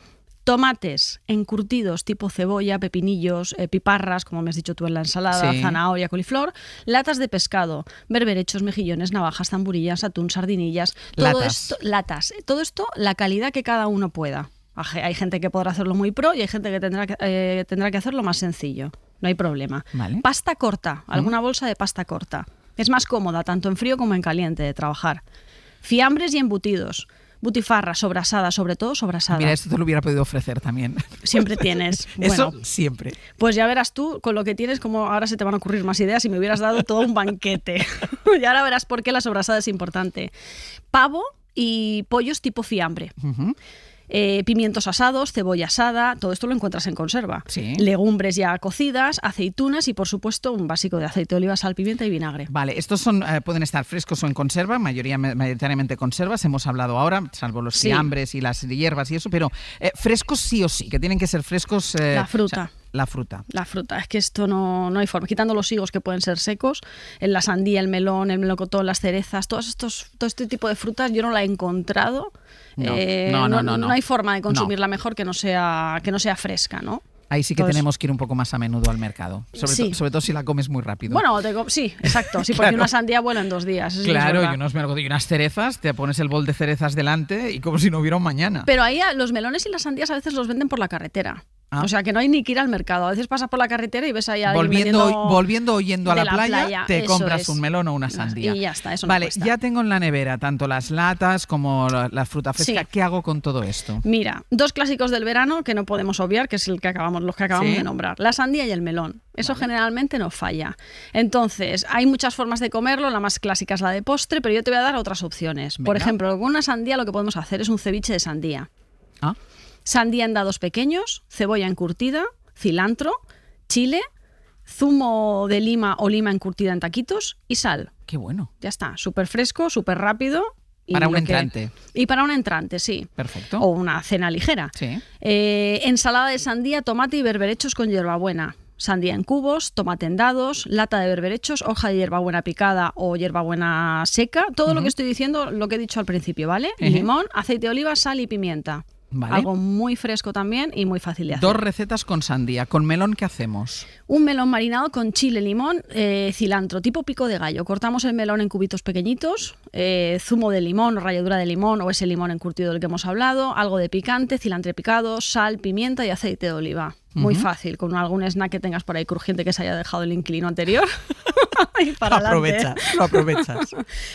Tomates encurtidos tipo cebolla, pepinillos, piparras, como me has dicho tú en la ensalada, Sí. zanahoria, coliflor, latas de pescado, berberechos, mejillones, navajas, zamburillas, atún, sardinillas, latas. Todo esto, la calidad que cada uno pueda. Hay gente que podrá hacerlo muy pro y hay gente que tendrá que hacerlo más sencillo. No hay problema. Vale. Pasta corta, alguna bolsa de pasta corta. Es más cómoda, tanto en frío como en caliente, de trabajar. Fiambres y embutidos. Butifarra, sobrasada, sobre todo sobrasada. Mira, esto te lo hubiera podido ofrecer también. Siempre tienes. Eso Bueno, siempre. pues ya verás tú, con lo que tienes, como ahora se te van a ocurrir más ideas y me hubieras dado todo un banquete. Y ahora verás por qué la sobrasada es importante. Pavo y pollos tipo fiambre. Pimientos asados, cebolla asada, todo esto lo encuentras en conserva. Sí. Legumbres ya cocidas, aceitunas y, por supuesto, un básico de aceite de oliva, sal, pimienta y vinagre. Vale, estos pueden estar frescos o en conserva, mayoritariamente conservas, hemos hablado ahora, salvo los Sí. fiambres y las hierbas y eso, pero frescos sí o sí, que tienen que ser frescos. La fruta. la fruta. La fruta, es que esto no hay forma. Quitando los higos que pueden ser secos, en la sandía, el melocotón, las cerezas, todo este tipo de frutas yo no la he encontrado. No hay forma de consumirla mejor que no sea fresca, ¿no? Ahí sí que Entonces, tenemos que ir un poco más a menudo al mercado. Sobre todo si la comes muy rápido. Bueno, sí, exacto. Sí, porque una sandía vuela en 2 días. Eso Claro, es y unas cerezas, te pones el bol de cerezas delante y como si no hubiera un mañana. Pero ahí los melones y las sandías a veces los venden por la carretera. O sea, que no hay ni que ir al mercado. A veces pasas por la carretera y ves ahí a alguien volviendo o yendo a la playa, te eso compras es. un melón o una sandía. Y ya está, eso no Vale, cuesta. ya tengo en la nevera tanto las latas como la fruta fresca. Sí. ¿Qué hago con todo esto? Mira, 2 clásicos del verano que no podemos obviar, que es los que acabamos Sí. de nombrar. La sandía y el melón. Eso generalmente no falla. Entonces, hay muchas formas de comerlo. La más clásica es la de postre, pero yo te voy a dar otras opciones. Por Venga. ejemplo, con una sandía lo que podemos hacer es un ceviche de sandía. Ah. Sandía en dados pequeños, cebolla encurtida, cilantro, chile, zumo de lima o lima encurtida en taquitos y sal. Qué bueno. Ya está, súper fresco, súper rápido. Y Para un lo que- entrante. Y para un entrante, sí. Perfecto. O una cena ligera. Sí. Ensalada de sandía, tomate y berberechos con hierbabuena. Sandía en cubos, tomate en dados, lata de berberechos, hoja de hierbabuena picada o hierbabuena seca. Todo lo que estoy diciendo, lo que he dicho al principio, ¿vale? Ujú. Limón, aceite de oliva, sal y pimienta. Vale. Algo muy fresco también y muy fácil de hacer. 2 recetas con sandía. ¿Con melón qué hacemos? Un melón marinado con chile, limón, cilantro, tipo pico de gallo. Cortamos el melón en cubitos pequeñitos, zumo de limón o ralladura de limón o ese limón encurtido del que hemos hablado, algo de picante, cilantro picado, sal, pimienta y aceite de oliva. Muy Ujú. fácil, con algún snack que tengas por ahí crujiente que se haya dejado el inquilino anterior. Y para Lo aprovechas.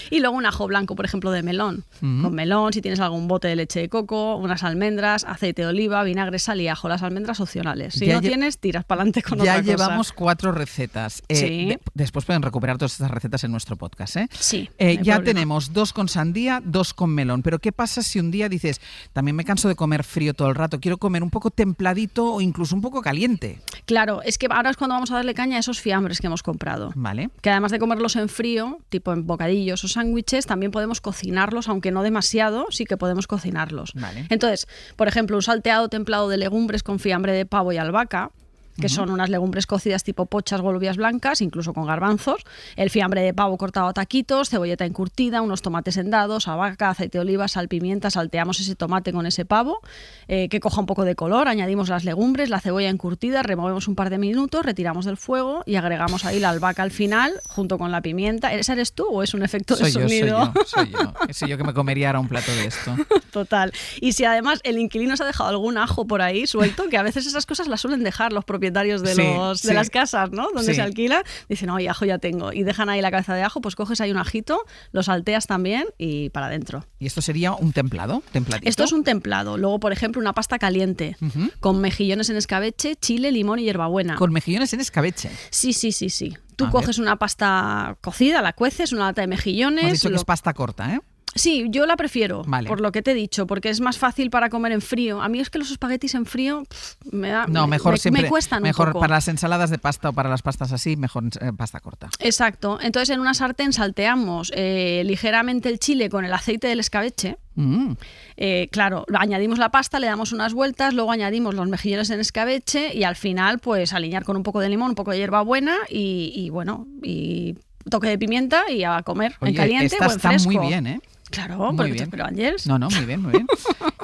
y luego un ajo blanco, por ejemplo, de melón. Ujú. Con melón, si tienes algún bote de leche de coco, unas almendras, aceite de oliva, vinagre, sal y ajo. Las almendras opcionales. Si Ya no lle- tienes, tiras para adelante con Ya otra cosa. llevamos 4 recetas. Sí. Después pueden recuperar todas estas recetas en nuestro podcast. Sí, no hay Ya problema. tenemos 2 con sandía, 2 con melón. Pero ¿qué pasa si un día dices, también me canso de comer frío todo el rato, quiero comer un poco templadito o incluso un poco caliente? Claro, es que ahora es cuando vamos a darle caña a esos fiambres que hemos comprado. Vale. Que además de comerlos en frío, tipo en bocadillos o sándwiches, también podemos cocinarlos, aunque no demasiado, sí que podemos cocinarlos. Vale. Entonces, por ejemplo, un salteado templado de legumbres con fiambre de pavo y albahaca, que son unas legumbres cocidas tipo pochas o alubias blancas, incluso con garbanzos, el fiambre de pavo cortado a taquitos, cebolleta encurtida, unos tomates en dados, albahaca, aceite de oliva, sal, pimienta, salteamos ese tomate con ese pavo, que coja un poco de color, añadimos las legumbres, la cebolla encurtida, removemos un par de minutos, retiramos del fuego y agregamos ahí la albahaca al final, junto con la pimienta. ¿Esa eres tú o es un efecto de sonido? Soy yo. Soy yo que me comería ahora un plato de esto. Total. Y si además el inquilino se ha dejado algún ajo por ahí suelto, que a veces esas cosas las suelen dejar los propietarios de, Sí, de sí. las casas, ¿no? Donde Sí. se alquila, dicen, oye, ajo ya tengo. Y dejan ahí la cabeza de ajo, pues coges ahí un ajito, lo salteas también y para adentro. ¿Y esto sería un templadito? Esto es un templado. Luego, por ejemplo, una pasta caliente con mejillones en escabeche, chile, limón y hierbabuena. Con mejillones en escabeche. Sí. Tú A coges una pasta cocida, la cueces, una lata de mejillones. Has dicho que lo- es pasta corta, ¿eh? Sí, yo la prefiero, Vale. por lo que te he dicho, porque es más fácil para comer en frío. A mí es que los espaguetis en frío me da No, mejor siempre. me cuestan mejor un poco. para las ensaladas de pasta o para las pastas así, mejor pasta corta. Exacto. Entonces en una sartén salteamos ligeramente el chile con el aceite del escabeche. Claro, añadimos la pasta, le damos unas vueltas, luego añadimos los mejillones en escabeche y al final pues aliñar con un poco de limón, un poco de hierbabuena y bueno, y toque de pimienta y a comer en Oye, caliente esta o en está fresco. muy bien, ¿eh? Claro, Muy bien. pero Ángels. No, muy bien, muy bien.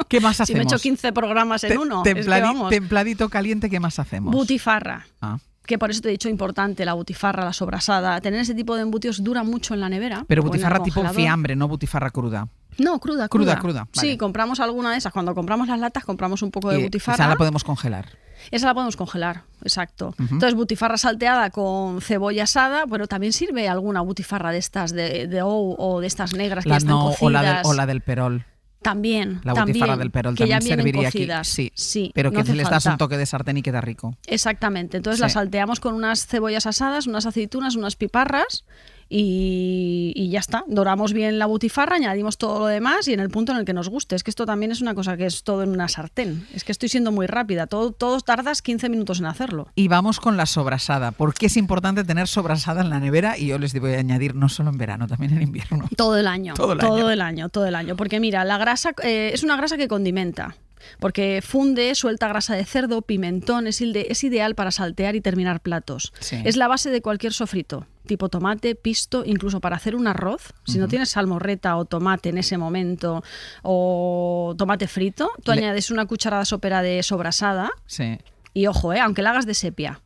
¿Qué más Si me he hacemos? hecho 15 programas en uno. es que vamos. Templadito caliente, ¿qué más hacemos? Butifarra. Ah. Que por eso te he dicho importante, la butifarra, la sobrasada. Tener ese tipo de embutidos dura mucho en la nevera. Pero o en el butifarra tipo congelador. fiambre, no butifarra cruda. No, cruda. Cruda, Sí, vale. compramos alguna de esas. Cuando compramos las latas, compramos un poco de Y butifarra. esa la podemos congelar. Esa la podemos congelar, exacto. Ujú. Entonces, butifarra salteada con cebolla asada. Bueno, también sirve alguna butifarra de estas de ou o de estas negras que ya están no, cocidas. o la del perol. También. La también, butifarra del perol que ya también vienen serviría cocidas. aquí. Sí, Pero no que hace les das un falta. toque de sartén y queda rico. Exactamente. Entonces Sí. la salteamos con unas cebollas asadas, unas aceitunas, unas piparras y ya está. Doramos bien la butifarra, añadimos todo lo demás y en el punto en el que nos guste. Es que esto también es una cosa que es todo en una sartén. Es que estoy siendo muy rápida. Todo tardas 15 minutos en hacerlo. Y vamos con la sobrasada. ¿Por qué es importante tener sobrasada en la nevera? Y yo les voy a añadir no solo en verano, también en invierno. Todo el año. Todo el año. Todo el año. Porque mira, la grasa es una grasa que condimenta. porque funde, suelta grasa de cerdo, pimentón, es ideal para saltear y terminar platos. Sí. Es la base de cualquier sofrito, tipo tomate, pisto, incluso para hacer un arroz. Si no tienes salmorreta o tomate en ese momento, o tomate frito, tú añades una cucharada sopera de sobrasada. Sí. Y ojo, aunque la hagas de sepia.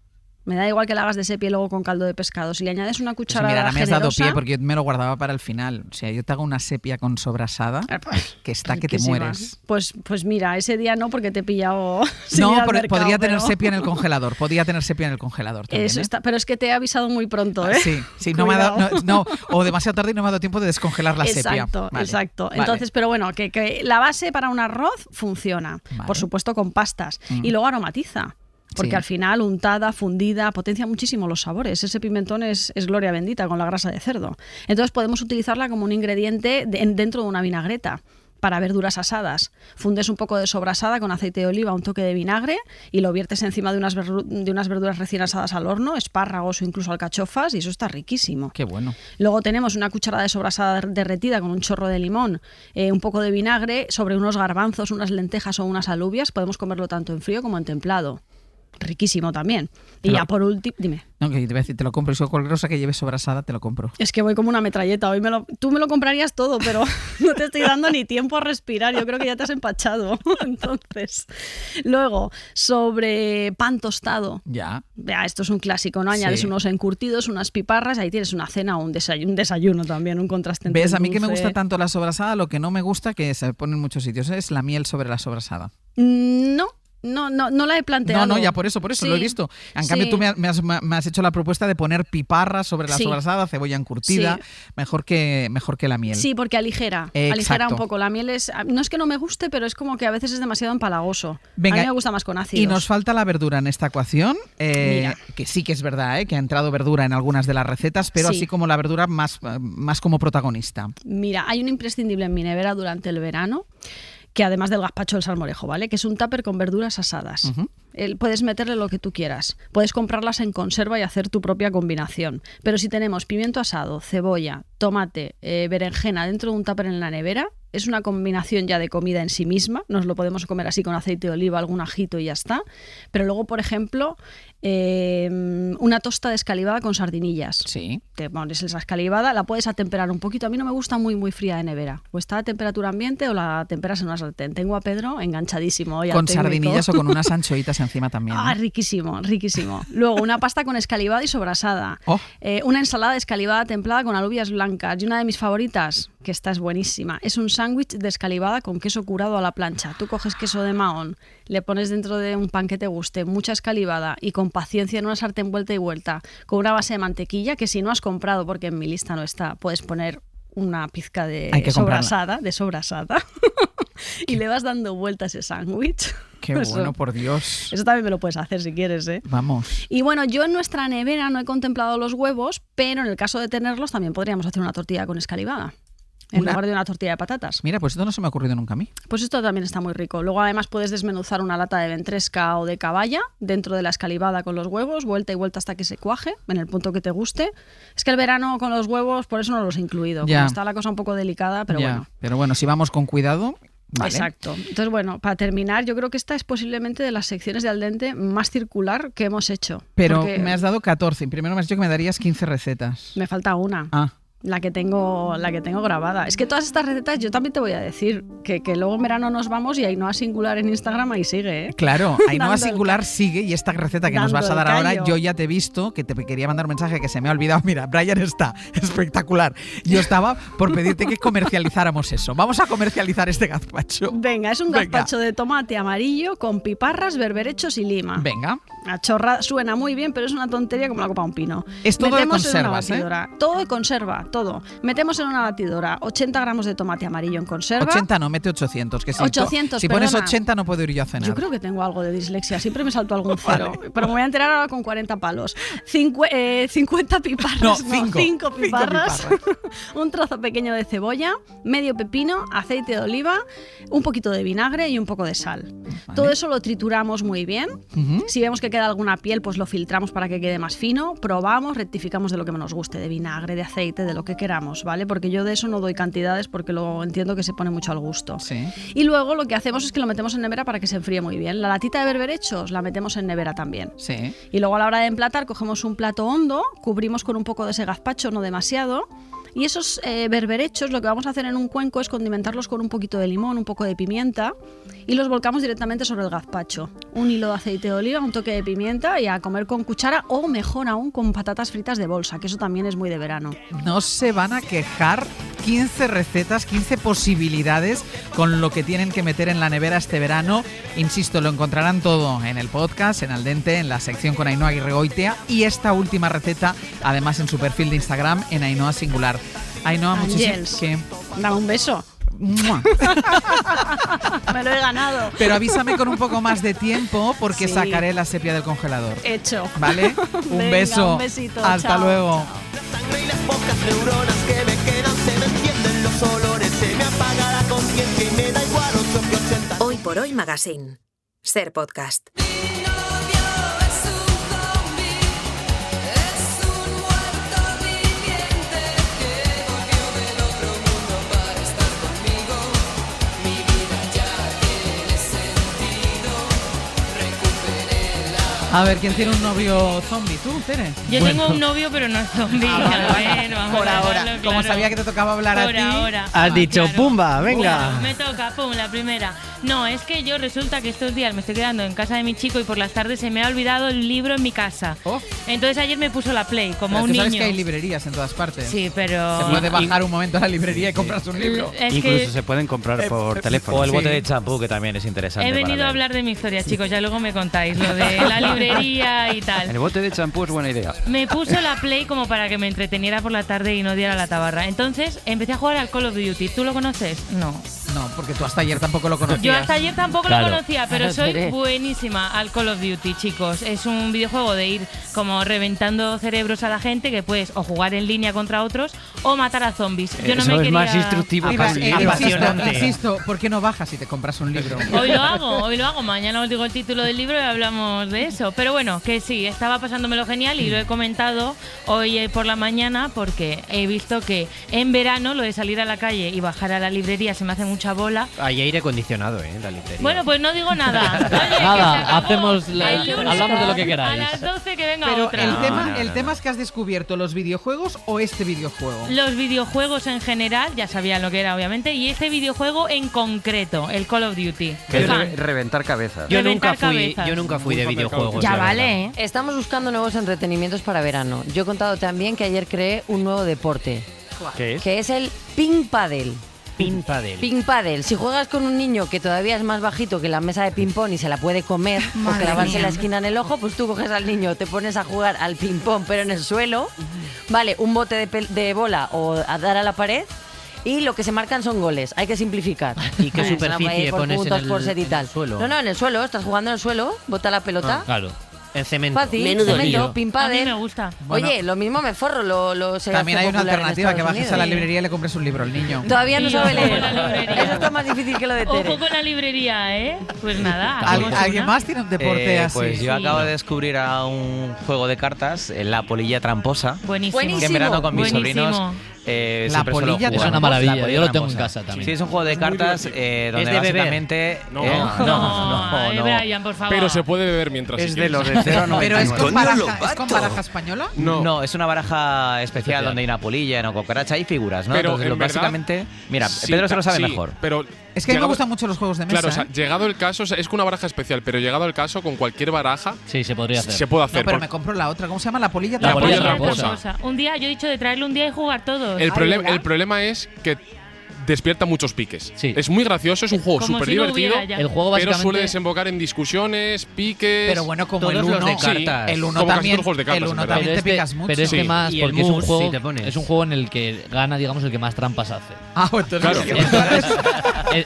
Me da igual que la hagas de sepia y luego con caldo de pescado. Si le añades una Pues cucharada mira, ahora me has dado generosa, pie porque yo me lo guardaba para el final. O sea, yo te hago una sepia con sobrasada que está que te riquísima. mueres. Pues mira, ese día no, porque te he pillado sin No, ir al pero mercado, podría tener pero- sepia en el congelador. Podría tener sepia en el congelador también. Eso ¿eh? está, pero es que te he avisado muy pronto, ¿eh? Sí, no me ha dado, Cuidado. o demasiado tarde y no me ha dado tiempo de descongelar la sepia. Exacto, Vale, exacto. vale. Entonces, pero bueno, que la base para un arroz funciona. Vale. Por supuesto con pastas. Y luego aromatiza. Porque Sí. al final, untada, fundida, potencia muchísimo los sabores. Ese pimentón es gloria bendita con la grasa de cerdo. Entonces podemos utilizarla como un ingrediente dentro de una vinagreta para verduras asadas. Fundes un poco de sobrasada con aceite de oliva, un toque de vinagre y lo viertes encima de unas verduras recién asadas al horno, espárragos o incluso alcachofas, y eso está riquísimo. Qué bueno. Luego tenemos una cucharada de sobrasada derretida con un chorro de limón, un poco de vinagre sobre unos garbanzos, unas lentejas o unas alubias. Podemos comerlo tanto en frío como en templado. Riquísimo también. Y Pero- ya por último, dime. No, que te voy a decir, te lo compro. Y si cualquier cosa que lleve sobrasada, te lo compro. Es que voy como una metralleta. Hoy tú me lo comprarías todo, pero no te estoy dando ni tiempo a respirar. Yo creo que ya te has empachado. Entonces, luego, sobre pan tostado. Ya. Esto es un clásico, ¿no? Añades Sí. unos encurtidos, unas piparras, ahí tienes una cena o un desayuno también, un contraste entre ¿Ves? el A mí que me dulce. gusta tanto la sobrasada, lo que no me gusta, que se pone en muchos sitios, es la miel sobre la sobrasada. No la he planteado. No, ya por eso Sí. lo he visto. En cambio, Sí. tú me has hecho la propuesta de poner piparras sobre la Sí. sobrasada, cebolla encurtida, Sí. mejor que la miel. Sí, porque aligera Exacto. un poco. La miel no es que no me guste, pero es como que a veces es demasiado empalagoso. Venga, a mí me gusta más con ácidos. Y nos falta la verdura en esta ecuación, Mira. que sí que es verdad, que ha entrado verdura en algunas de las recetas, pero Sí. así como la verdura más como protagonista. Mira, hay un imprescindible en mi nevera durante el verano, que además del gazpacho del salmorejo, ¿vale? Que es un tupper con verduras asadas. Ujú. Puedes meterle lo que tú quieras. Puedes comprarlas en conserva y hacer tu propia combinación. Pero si tenemos pimiento asado, cebolla, tomate, berenjena dentro de un tupper en la nevera, es una combinación ya de comida en sí misma. Nos lo podemos comer así con aceite de oliva, algún ajito y ya está. Pero luego, por ejemplo, una tosta descalivada con sardinillas. Sí. Te pones esa escalivada, la puedes atemperar un poquito. A mí no me gusta muy, muy fría de nevera. O está a temperatura ambiente o la temperas en una sartén. Tengo a Pedro enganchadísimo hoy al Con técnico. sardinillas o con unas anchoitas encima también. Ah, ¿eh? riquísimo, riquísimo. Luego, una pasta con escalivada y sobrasada. Oh. Una ensalada escalivada templada con alubias blancas. Y una de mis favoritas, que esta es buenísima, es un sándwich de escalivada con queso curado a la plancha. Tú coges queso de Mahón, le pones dentro de un pan que te guste, mucha escalivada y con paciencia en una sartén vuelta y vuelta, con una base de mantequilla que si no has comprado, porque en mi lista no está, puedes poner una pizca de Hay que sobrasada, y le vas dando vuelta a ese sándwich. Qué bueno, por Dios. Eso también me lo puedes hacer si quieres, ¿eh? Vamos. Y bueno, yo en nuestra nevera no he contemplado los huevos, pero en el caso de tenerlos también podríamos hacer una tortilla con escalivada, en lugar de una tortilla de patatas. Mira, pues esto no se me ha ocurrido nunca a mí. Pues esto también está muy rico. Luego además puedes desmenuzar una lata de ventresca o de caballa dentro de la escalivada con los huevos, vuelta y vuelta hasta que se cuaje, en el punto que te guste. Es que el verano con los huevos, por eso no los he incluido. Ya. Como está la cosa un poco delicada, pero Ya. bueno. Pero bueno, si vamos con cuidado. Vale. Exacto. Entonces, bueno, para terminar, yo creo que esta es posiblemente de las secciones de Al Dente más circular que hemos hecho. Pero Porque me has dado 14. Primero me has dicho que me darías 15 recetas. me falta una. Ah. La que tengo grabada. Es que todas estas recetas, yo también te voy a decir que luego en verano nos vamos y Ainhoa Singular en Instagram ahí sigue, ¿eh? Claro, Ainhoa Dando el Singular sigue y esta receta que nos dando vas a el dar ahora, callo. yo ya te he visto, que te quería mandar un mensaje que se me ha olvidado. Mira, Brian está espectacular. Yo estaba por pedirte que comercializáramos eso. Vamos a comercializar este gazpacho. Venga, es un Venga. gazpacho de tomate amarillo con piparras, berberechos y lima. Venga. La chorra suena muy bien, pero es una tontería como la copa de un pino. Es todo de Metemos en una conservas, ¿eh? batidora. Todo de conserva, todo. Metemos en una batidora 80 gramos de tomate amarillo en conserva. 80 no, mete 800. Que si 800, si pones perdona. 80 no puedo ir yo a cenar. Yo creo que tengo algo de dislexia, siempre me salto algún cero. Pero me voy a enterar ahora con 40 palos. 50 piparras, No, no, 5 cinco piparras, un trozo pequeño de cebolla, medio pepino, aceite de oliva, un poquito de vinagre y un poco de sal. Todo eso lo trituramos muy bien. Ujú. Si vemos que queda alguna piel, pues lo filtramos para que quede más fino, probamos, rectificamos de lo que nos guste, de vinagre, de aceite, de lo que queramos, ¿vale? Porque yo de eso no doy cantidades porque lo entiendo que se pone mucho al gusto. Sí. Y luego lo que hacemos es que lo metemos en nevera para que se enfríe muy bien. La latita de berberechos la metemos en nevera también. Sí. Y luego a la hora de emplatar cogemos un plato hondo, cubrimos con un poco de ese gazpacho, no demasiado. Y esos berberechos lo que vamos a hacer en un cuenco es condimentarlos con un poquito de limón, un poco de pimienta y los volcamos directamente sobre el gazpacho. Un hilo de aceite de oliva, un toque de pimienta y a comer con cuchara o mejor aún con patatas fritas de bolsa, que eso también es muy de verano. No se van a quejar. 15 recetas, 15 posibilidades con lo que tienen que meter en la nevera este verano. Insisto, lo encontrarán todo en el podcast, en Al Dente, en la sección con Ainhoa Aguirregoitia y esta última receta, además en su perfil de Instagram, en Ainhoa Singular. Ainhoa, muchísimas gracias. Dame un beso. Me lo he ganado. Pero avísame con un poco más de tiempo porque Sí. sacaré la sepia del congelador. Hecho. ¿Vale? Un Venga, beso. un besito, Hasta chao. luego. Pocas neuronas que me quedan, se me encienden los olores, se me apaga la conciencia y me da igual 8 que 80. Hoy por Hoy Magazine. Ser podcast. A ver, ¿quién tiene un novio zombie? ¿Tú, Tere? Yo tengo un novio, pero no es zombie. A ver, vamos Por a ahora. dejarlo Como claro. sabía que te tocaba hablar a Por ti. ahora. Has dicho, Claro. ¡pumba! ¡Venga! Pum, me toca, pum, la primera. No, es que yo resulta que estos días me estoy quedando en casa de mi chico y por las tardes se me ha olvidado el libro en mi casa. Entonces ayer me puso la Play, como Pero un tú sabes niño. que hay librerías en todas partes. Sí, pero... Se puede bajar un momento a la librería y comprarse un libro. Es Incluso que- se pueden comprar por teléfono. O el bote Sí. de champú, que también es interesante. He para venido leer. a hablar de mi historia, chicos, ya luego me contáis lo de la librería y tal. El bote de champú es buena idea. Me puso la Play como para que me entreteniera por la tarde y no diera la tabarra. Entonces empecé a jugar al Call of Duty. ¿Tú lo conoces? No. No, porque tú hasta ayer tampoco lo conocías. Yo hasta ayer tampoco Claro. lo conocía, pero Ahora soy veré. buenísima al Call of Duty, chicos. Es un videojuego de ir como reventando cerebros a la gente, que puedes o jugar en línea contra otros o matar a zombies. Yo no Eso me es quería... más instructivo que un libro. Insisto, ¿por qué no bajas y te compras un libro? Hoy lo hago. Mañana os digo el título del libro y hablamos de eso. Pero bueno, que sí, estaba pasándomelo genial y lo he comentado hoy por la mañana porque he visto que en verano lo de salir a la calle y bajar a la librería se me hace mucha bola. Hay aire acondicionado, en la librería. Bueno, pues no digo nada. Oye, que se Nada, acabó. hacemos El lunes hablamos de lo que a queráis. las 12 que venga Pero otra. el tema es que has descubierto los videojuegos o este videojuego. Los videojuegos en general, ya sabían lo que era obviamente, y este videojuego en concreto, el Call of Duty. Que es Fan. reventar cabezas. Reventar Yo cabezas. nunca fui de videojuegos. Ya la vale, verdad. Estamos buscando nuevos entretenimientos para verano. Yo he contado también que ayer creé un nuevo deporte, ¿Qué es? que es el ping paddle. Ping paddle. Ping paddle. Si juegas con un niño que todavía es más bajito que la mesa de ping pong y se la puede comer o Madre clavarse mía. la esquina en el ojo, pues tú coges al niño, te pones a jugar al ping pong pero en el suelo, vale, un bote de bola o a dar a la pared. Y lo que se marcan son goles, hay que simplificar. ¿Y qué Vale, superficie por pones en puntos, el, por set y en tal. el suelo? No, en el suelo, estás jugando en el suelo, bota la pelota. Claro. En cemento. Fácil, Menudo cemento, lío. ping A paddle. mí me gusta. Bueno. Oye, lo mismo me forro, lo se También hace hay una popular en alternativa, que Estados bajes a la Unidos. librería y le compres un libro al niño. Todavía no Y sabe ojo con leer. la librería. Eso está más difícil que lo de Tere. Ojo con la librería, ¿eh? Pues nada. hacemos ¿Alguien una. más tiene un deporte así? Pues yo Sí. acabo de descubrir a un juego de cartas, la polilla tramposa. Buenísimo. Que en verano con mis Buenísimo. sobrinos La siempre suelo polilla jugar. es una maravilla, yo lo tengo en tramposa. casa también. Sí, es un juego de cartas donde ¿Es de beber? básicamente... No. Ay, Brian, por favor. Pero se puede beber mientras Es si de quieres. los de 0 a Pero es 99. con, baraja, ¿es con baraja española? No, es una baraja especial donde hay una polilla, una cucaracha y figuras, ¿no? Pero, Entonces, en verdad, básicamente... Mira, sí, Pedro se lo sabe sí, mejor. Pero Es que a mí me llegado- gustan mucho los juegos de mesa. Claro, o sea, ¿eh? llegado el caso, o sea, es que una baraja especial, pero llegado el caso, con cualquier baraja Sí, se podría hacer. se puede No, hacer. pero porque me compro la otra. ¿Cómo se llama? La polilla La polilla tramposa. tramposa. Un día, yo he dicho de traerle un día y jugar todos. el problema es que despierta muchos piques. Sí. Es muy gracioso, es un juego Como súper si no divertido, hubiera ya. El juego pero básicamente suele desembocar en discusiones, piques. Pero bueno, como Todos el los 1 de cartas. el 1 Como casi también, todos los juegos de cartas, el en 1 verdad. también te este- picas mucho. pero este Sí. más, Y el porque es un mus, juego, si te pones. es un juego en el que gana, digamos, el que más trampas hace. Ah, entonces, Claro.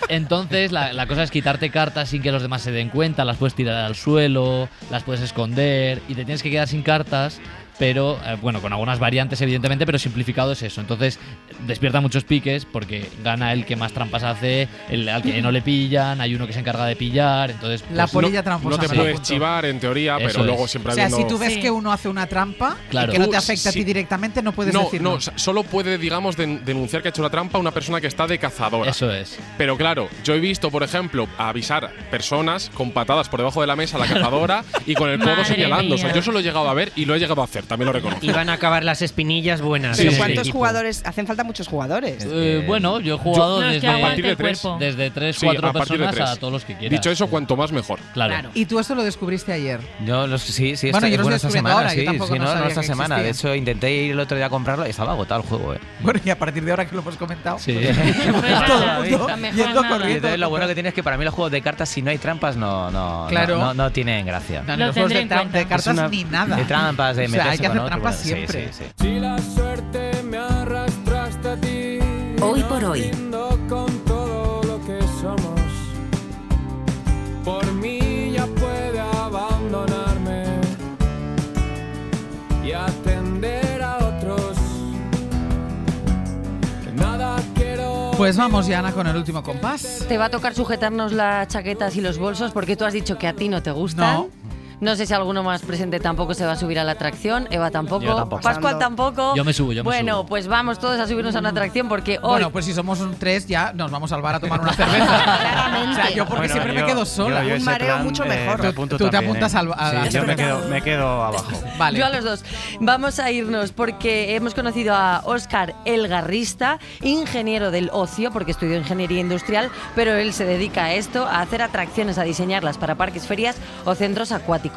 Entonces la cosa es quitarte cartas sin que los demás se den cuenta, las puedes tirar al suelo, las puedes esconder y te tienes que quedar sin cartas pero bueno, con algunas variantes evidentemente, pero simplificado es eso. Entonces despierta muchos piques porque gana el que más trampas hace, al que no le pillan, hay uno que se encarga de pillar, entonces... La pues, polilla tramposa. No te puedes chivar en teoría, Eso pero luego es. siempre O sea, habiendo... si tú ves que uno hace una trampa Claro. y que no te Tú, afecta a ti sí. directamente, no puedes No, decirlo. no, solo puede, digamos, denunciar que ha hecho una trampa una persona que está de cazadora. Eso es. Pero claro, yo he visto, por ejemplo, avisar personas con patadas por debajo de la mesa a la cazadora y con el codo Madre señalando. O sea, mía. yo eso lo he llegado a ver y lo he llegado a hacer, también lo reconozco. Y van a acabar las espinillas buenas. Sí, Pero sí, ¿cuántos sí. jugadores? Hacen falta muchos jugadores. Bueno, yo he jugado No, es que desde, aguante a partir de el tres. cuerpo. desde 3, Sí, 4 a partir de personas 3. a todos los que quieras. Dicho eso, cuanto más mejor. Claro. Y tú esto lo descubriste ayer. Sí, Bueno, yo lo estoy esta descubriendo semana, ahora, yo sí, tampoco sí, no sabía esta que semana. De existía. hecho, intenté ir el otro día a comprarlo y estaba agotado el juego, Bueno, y a partir de ahora que lo hemos comentado, Sí. todo el mundo Mejor yendo nada. Y corriendo. entonces lo bueno que tiene es que para mí los juegos de cartas, si no hay trampas, Claro. no tienen gracia. No, ni Lo los juegos tendré en cuenta. de cartas Es una- ni nada. de trampas, de O sea, hay meterse que con hacer otro, trampas bueno, sí, siempre. sí, sí. Si la suerte me arrastra hasta ti, Hoy por hoy. rindo con todo lo que somos. Por mí ya puede abandonarme y atender a otros. Nada quiero. Pues vamos ya, Ana, con el último compás. Te va a tocar sujetarnos las chaquetas y los bolsos porque tú has dicho que a ti no te gustan. No. No sé si alguno más presente tampoco se va a subir a la atracción. Eva tampoco. Yo tampoco. Pascual tampoco. Yo me subo. Bueno, pues vamos todos a subirnos a una atracción porque hoy. Bueno, pues si somos un 3 ya nos vamos al bar a tomar una cerveza. Claramente. O sea, yo porque siempre me quedo sola. Un mareo mucho mejor. Tú te apuntas a la Sí, yo cerveza. me quedo abajo. Vale. Yo a los dos. Vamos a irnos porque hemos conocido a Óscar Elgarrista, ingeniero del ocio, porque estudió ingeniería industrial, pero él se dedica a esto, a hacer atracciones, a diseñarlas para parques, ferias o centros acuáticos.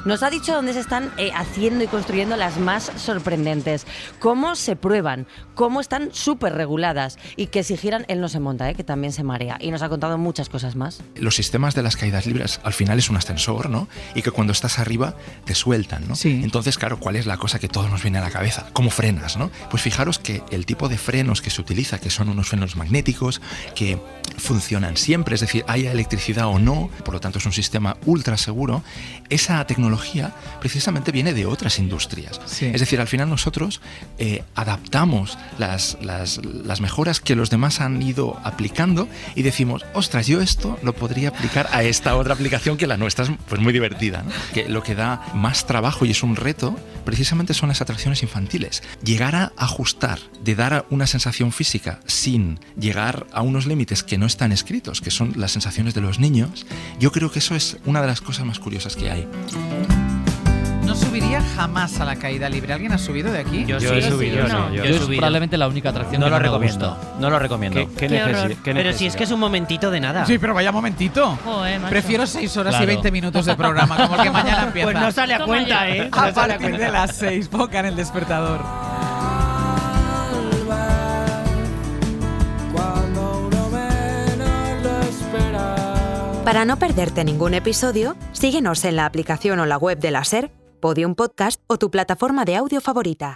Nos ha dicho dónde se están haciendo y construyendo las más sorprendentes, cómo se prueban, cómo están súper reguladas y que si giran él no se monta, que también se marea. Y nos ha contado muchas cosas más. Los sistemas de las caídas libres al final es un ascensor, ¿no? Y que cuando estás arriba te sueltan, ¿no? Sí. Entonces, claro, ¿cuál es la cosa que todos nos viene a la cabeza? ¿Cómo frenas, no? Pues fijaros que el tipo de frenos que se utiliza, que son unos frenos magnéticos, que funcionan siempre, es decir, haya electricidad o no, por lo tanto es un sistema ultra seguro, esa tecnología precisamente viene de otras industrias. Sí. Es decir, al final nosotros adaptamos las mejoras que los demás han ido aplicando y decimos, ostras, yo esto lo podría aplicar a esta otra aplicación que la nuestra es pues muy divertida, ¿no? Que lo que da más trabajo y es un reto precisamente son las atracciones infantiles. Llegar a ajustar, de dar una sensación física sin llegar a unos límites que no están escritos, que son las sensaciones de los niños, yo creo que eso es una de las cosas más curiosas que hay. No subiría jamás a la caída libre. ¿Alguien ha subido de aquí? Yo sí he subido. Yo es probablemente la única atracción No que lo no me recomiendo. gusta. No lo recomiendo. Qué horror. Pero si es que es un momentito de nada. Sí, pero vaya momentito. Joder, macho. Prefiero 6 horas y Claro. 20 minutos de programa, como el que mañana empieza. Pues no sale a Toma cuenta, ya. ¿eh? A partir de las 6, pongan el despertador. Cuando uno menos lo espera. Para no perderte ningún episodio, síguenos en la aplicación o la web de la SER, Podium Podcast o tu plataforma de audio favorita.